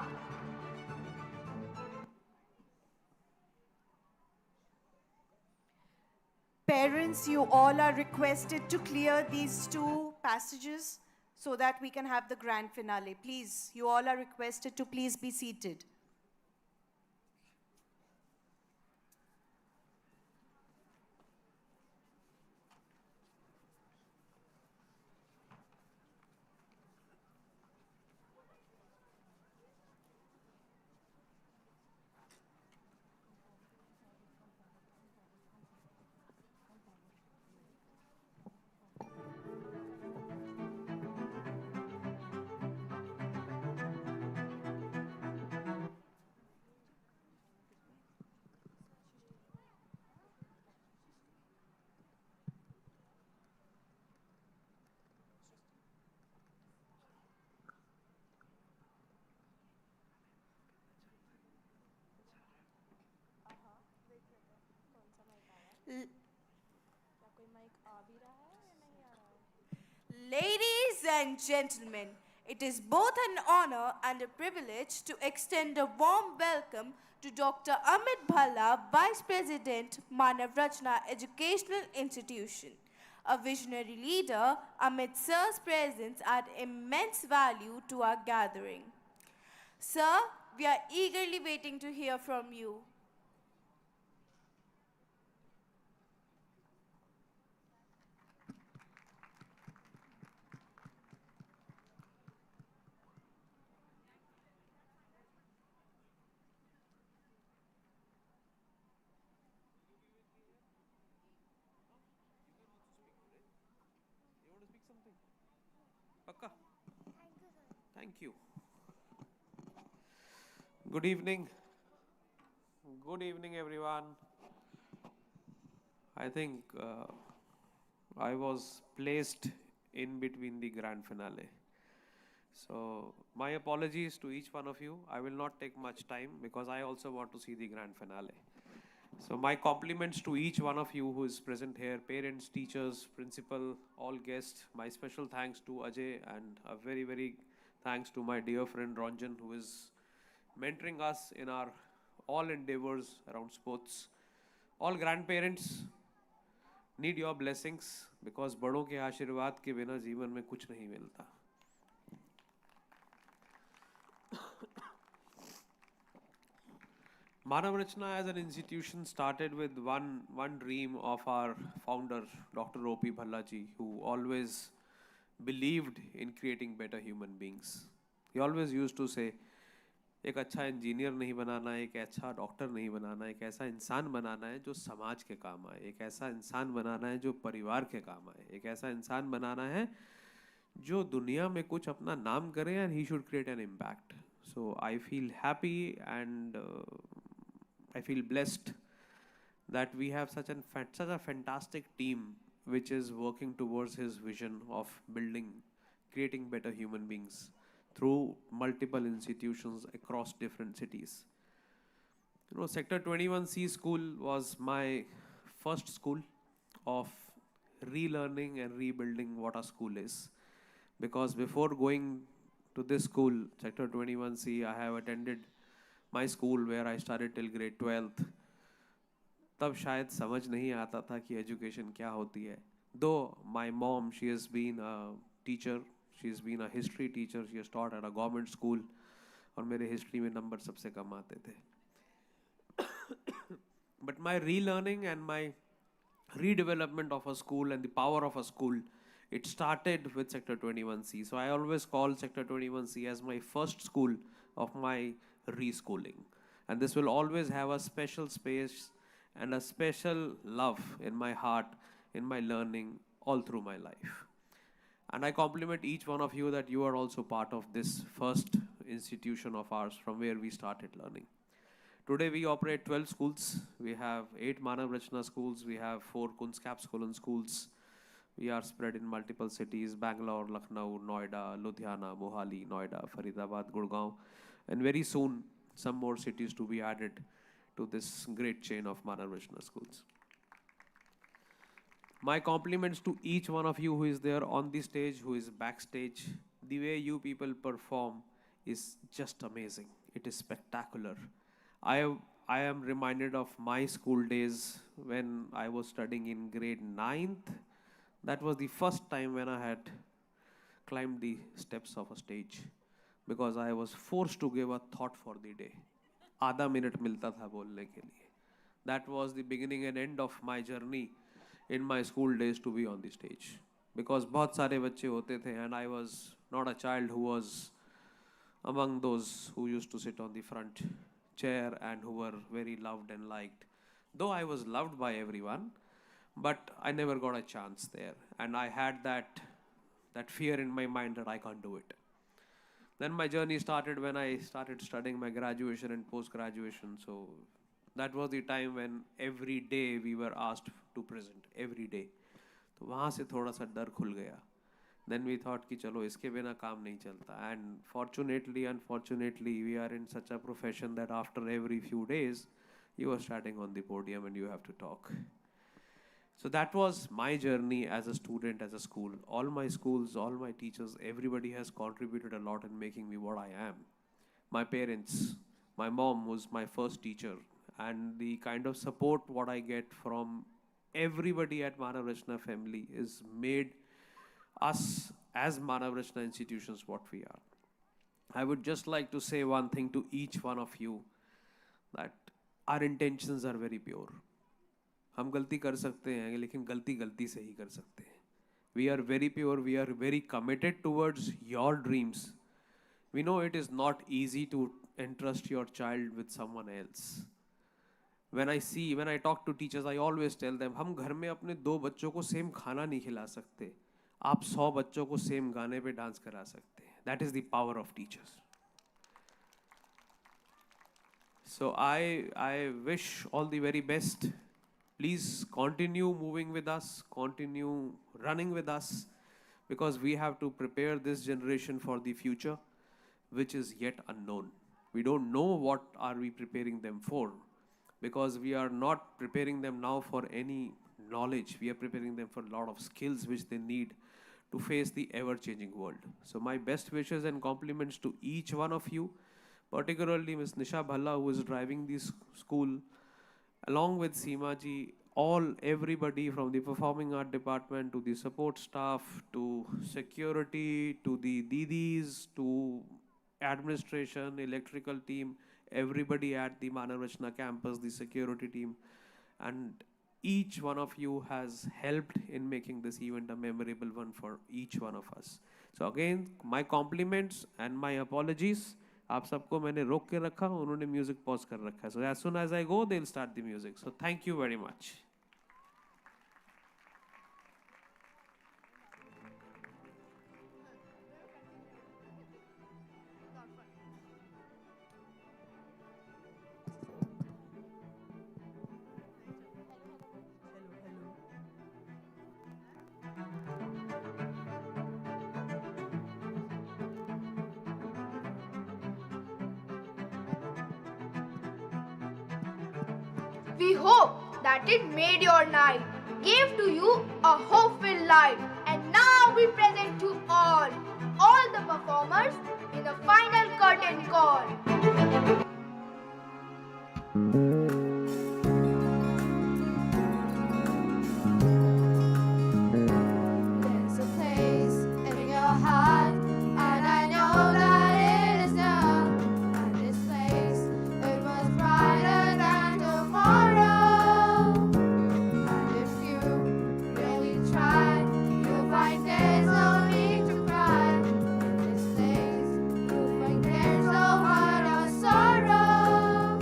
Parents, you all are requested to clear these two passages so that we can have the grand finale. Please, you all are requested to please be seated. Ladies and gentlemen, it is both an honor and a privilege to extend a warm welcome to Dr. Amit Bhalla, Vice President, Manav Rachna Educational Institution. A visionary leader, Amit Sir's presence adds immense value to our gathering. Sir, we are eagerly waiting to hear from you. Akka. Thank you. Good evening. Good evening, everyone. I think I was placed in between the grand finale. So my apologies to each one of you. I will not take much time because I also want to see the grand finale. So my compliments to each one of you who is present here, parents, teachers, principal, all guests. My special thanks to Ajay and a very, very thanks to my dear friend Ranjan who is mentoring us in our all endeavors around sports. All grandparents need your blessings because बड़ों के आशीर्वाद के बिना जीवन में कुछ नहीं मिलता. Manav Rachna as an institution started with one dream of our founder, Dr. O.P. Bhallaji, who always believed in creating better human beings. He always used to say, एक अच्छा इंजीनियर नहीं बनाना है, एक अच्छा डॉक्टर नहीं बनाना है, एक ऐसा इंसान बनाना है जो समाज के काम आए, एक ऐसा इंसान बनाना है जो परिवार के काम आए, एक ऐसा इंसान बनाना है जो दुनिया में कुछ अपना नाम करे and he should create an impact. So I feel happy and I feel blessed that we have such a fantastic team which is working towards his vision of creating better human beings through multiple institutions across different cities. You know, Sector 21C school was my first school of relearning and rebuilding what a school is. Because before going to this school, Sector 21C, I have attended my school where I studied till grade 12th. तब शायद समझ नहीं आता था कि education क्या होती है. Though my mom, she has been a teacher, she has been a history teacher, she has taught at a government school, और मेरे history में number सबसे कम आते थे. But my relearning and my redevelopment of a school and the power of a school, it started with Sector 21C. So I always call Sector 21C as my first school of my reschooling. And this will always have a special space and a special love in my heart, in my learning, all through my life. And I compliment each one of you that you are also part of this first institution of ours from where we started learning. Today we operate 12 schools. We have 8 Manav Rachna schools. We have 4 Kunskapskolan schools. We are spread in multiple cities: Bangalore, Lucknow, Noida, Ludhiana, Mohali, Noida, Faridabad, Gurgaon. And very soon, some more cities to be added to this great chain of Manav Rachna schools. My compliments to each one of you who is there on the stage, who is backstage. The way you people perform is just amazing. It is spectacular. I am reminded of my school days when I was studying in grade 9th. That was the first time when I had climbed the steps of a stage because I was forced to give a thought for the day. आधा minute मिलता था बोलने के लिए. That was the beginning and end of my journey in my school days to be on the stage. Because बहुत सारे बच्चे होते थे and I was not a child who was among those who used to sit on the front chair and who were very loved and liked. Though I was loved by everyone, but I never got a chance there. And I had that fear in my mind that I can't do it. Then my journey started when I started studying my graduation and post-graduation. So that was the time when every day we were asked to present, every day. तो वहाँ से थोड़ा सा डर खुल गया. Then we thought कि चलो इसके बिना काम नहीं चलता. And unfortunately, we are in such a profession that after every few days, you are standing on the podium and you have to talk. So that was my journey as a student, as a school. All my schools, all my teachers, everybody has contributed a lot in making me what I am. My parents, my mom was my first teacher, and the kind of support what I get from everybody at Manav Rachna family is made us as Manav Rachna institutions what we are. I would just like to say one thing to each one of you, that our intentions are very pure. हम गलती कर सकते हैं लेकिन गलती से ही कर सकते हैं. We are very pure, we are very committed towards your dreams. We know it is not easy to entrust your child with someone else. When I talk to teachers, I always tell them, हम घर में अपने 2 बच्चों को same खाना नहीं खिला सकते. आप 100 बच्चों को सेम गाने पे डांस करा सकते हैं. That is the power of teachers. So I wish all the very best Please continue moving with us, continue running with us, because we have to prepare this generation for the future, which is yet unknown. We don't know what are we preparing them for, because we are not preparing them now for any knowledge. We are preparing them for a lot of skills which they need to face the ever-changing world. So my best wishes and compliments to each one of you, particularly Ms. Nisha Bhalla, who is driving this school, along with Seema ji, everybody from the performing art department to the support staff to security to the didis to administration, electrical team, everybody at the Manav Rachna campus, the security team, and each one of you has helped in making this event a memorable one for each one of us. So again, my compliments and my apologies. आप सबको मैंने रोक के रखा, उन्होंने music pause कर रखा है. So as soon as I go, they'll start the music. So thank you very much. We hope that it made your night, gave to you a hopeful life, and now we present to all the performers in the final curtain call. There's a place in your heart, and I know that it is now. And this place, it was brighter than tomorrow. And if you really try, you'll find there's no need to cry. In this place, you'll find there's no heart or sorrow.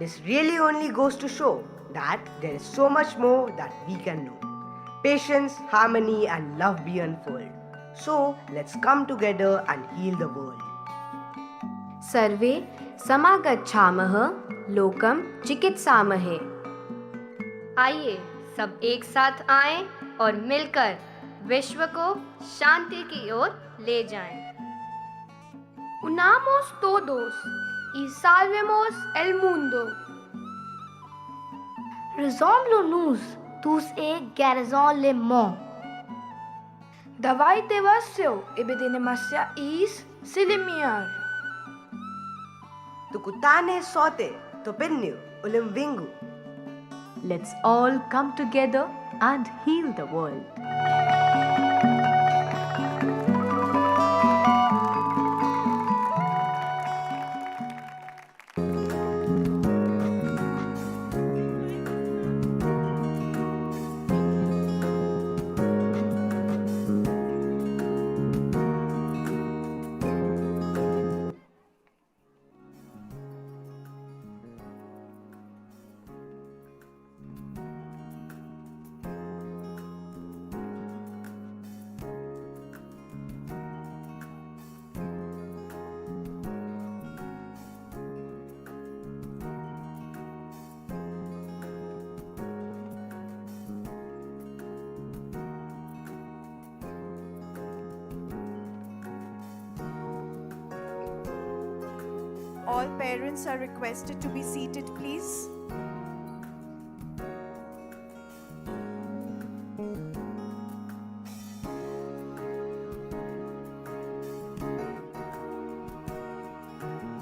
This really only goes to show that there is so much more that we can know. Patience, harmony, and love be unfold. So let's come together and heal the world. सर्वे समागच्छामः लोकम चिकित्सामहे। आइए सब एक साथ आएं और मिलकर विश्व को शांति की ओर ले जाएं। Unamos todos y salvemos el mundo. Ressemblons-nous tous et guérissons les mondes. Давайте весело і об'єднаємося із силами. Tukutane sote, topinnu, ulimvingu. Let's all come together and heal the world. All parents are requested to be seated, please.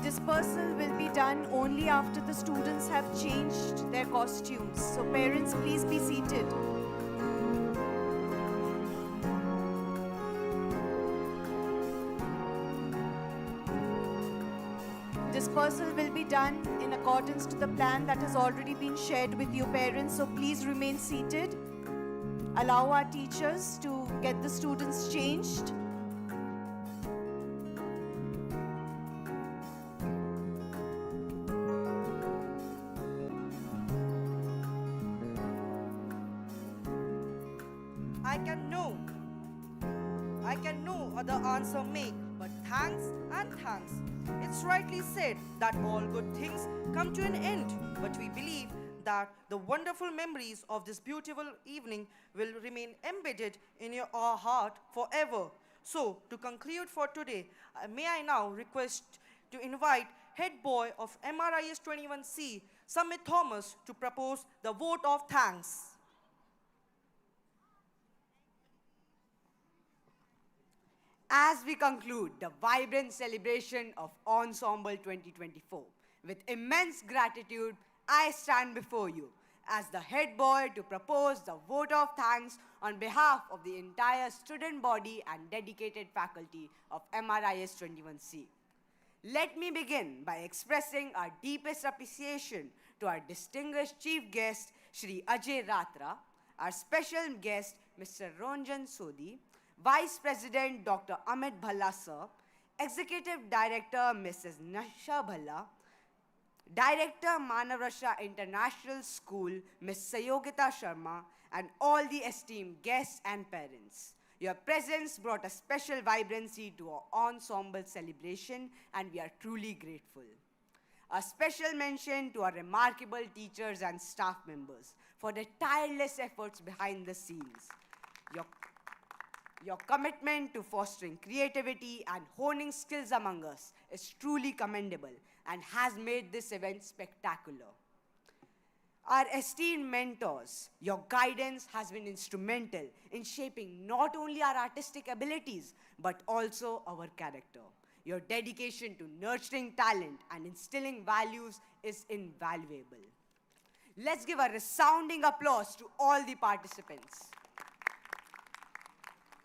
Dispersal will be done only after the students have changed their costumes. So parents, please be seated. Dispersal will be done in accordance to the plan that has already been shared with you parents, so please remain seated. Allow our teachers to get the students changed. I can no other answer make, but thanks and thanks. It's rightly said that all good things come to an end, but we believe that the wonderful memories of this beautiful evening will remain embedded in our heart forever. So, to conclude for today, may I now request to invite head boy of MRIS 21C, Samit Thomas, to propose the vote of thanks. As we conclude the vibrant celebration of Ensemble 2024, with immense gratitude, I stand before you as the head boy to propose the vote of thanks on behalf of the entire student body and dedicated faculty of MRIS 21C. Let me begin by expressing our deepest appreciation to our distinguished chief guest, Shri Ajay Ratra, our special guest, Mr. Ranjan Sodhi, Vice President Dr. Amit Bhalla Sir, Executive Director Mrs. Nisha Bhalla, Director Manav Rachna International School Ms. Sayogita Sharma, and all the esteemed guests and parents. Your presence brought a special vibrancy to our ensemble celebration, and we are truly grateful. A special mention to our remarkable teachers and staff members for their tireless efforts behind the scenes. Your commitment to fostering creativity and honing skills among us is truly commendable and has made this event spectacular. Our esteemed mentors, your guidance has been instrumental in shaping not only our artistic abilities, but also our character. Your dedication to nurturing talent and instilling values is invaluable. Let's give a resounding applause to all the participants.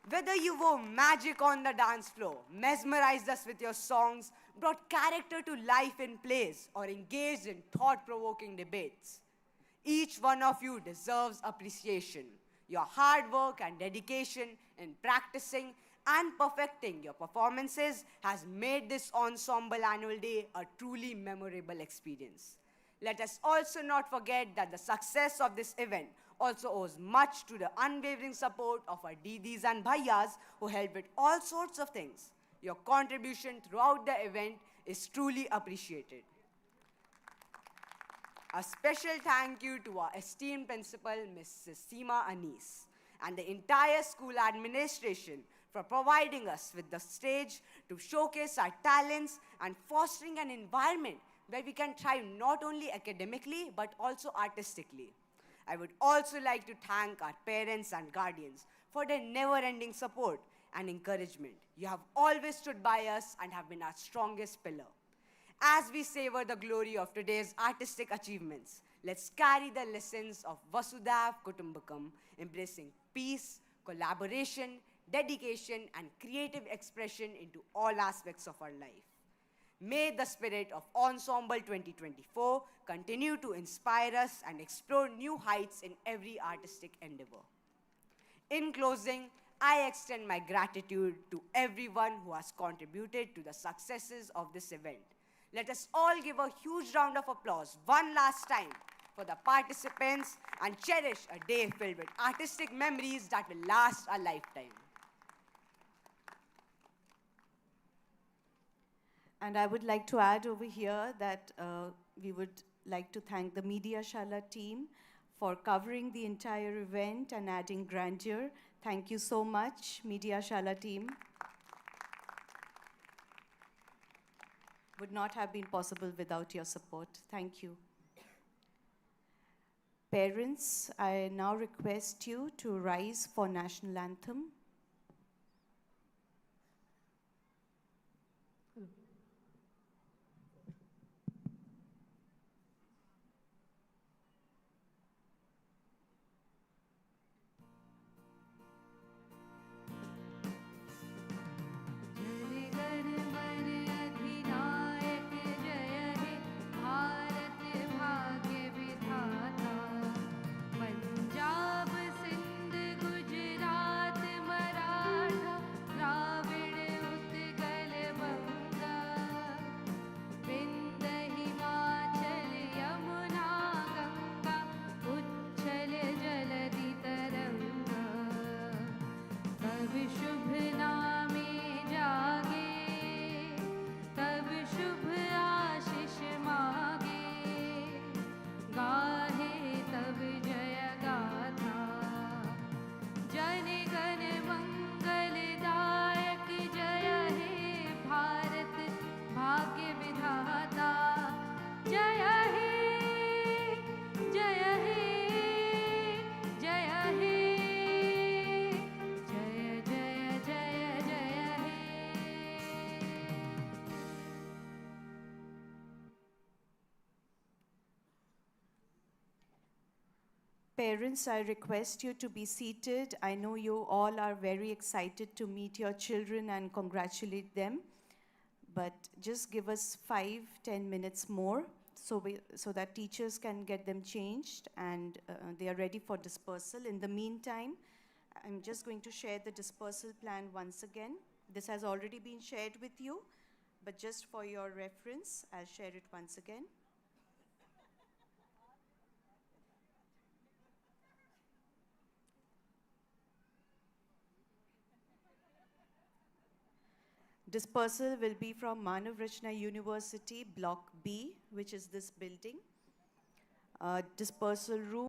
Whether you wore magic on the dance floor, mesmerized us with your songs, brought character to life in plays, or engaged in thought-provoking debates, each one of you deserves appreciation. Your hard work and dedication in practicing and perfecting your performances has made this Ensemble Annual Day a truly memorable experience. Let us also not forget that the success of this event also owes much to the unwavering support of our Didis and Bhaiyas who helped with all sorts of things. Your contribution throughout the event is truly appreciated. A special thank you to our esteemed principal, Mrs. Seema Anis, and the entire school administration for providing us with the stage to showcase our talents and fostering an environment where we can thrive not only academically but also artistically. I would also like to thank our parents and guardians for their never-ending support and encouragement. You have always stood by us and have been our strongest pillar. As we savor the glory of today's artistic achievements, let's carry the lessons of Vasudhaiv Kutumbakam, embracing peace, collaboration, dedication, and creative expression into all aspects of our life. May the spirit of Ensemble 2024 continue to inspire us and explore new heights in every artistic endeavor. In closing, I extend my gratitude to everyone who has contributed to the successes of this event. Let us all give a huge round of applause one last time for the participants and cherish a day filled with artistic memories that will last a lifetime. And I would like to add over here that we would like to thank the Media Shala team for covering the entire event and adding grandeur. Thank you so much, Media Shala team. Would not have been possible without your support. Thank you. Parents, I now request you to rise for National Anthem. Parents, I request you to be seated. I know you all are very excited to meet your children and congratulate them. But just give us 5-10 minutes more so that teachers can get them changed and they are ready for dispersal. In the meantime, I'm just going to share the dispersal plan once again. This has already been shared with you, but just for your reference, I'll share it once again. Dispersal will be from Manav Rachna University, Block B, which is this building. Dispersal room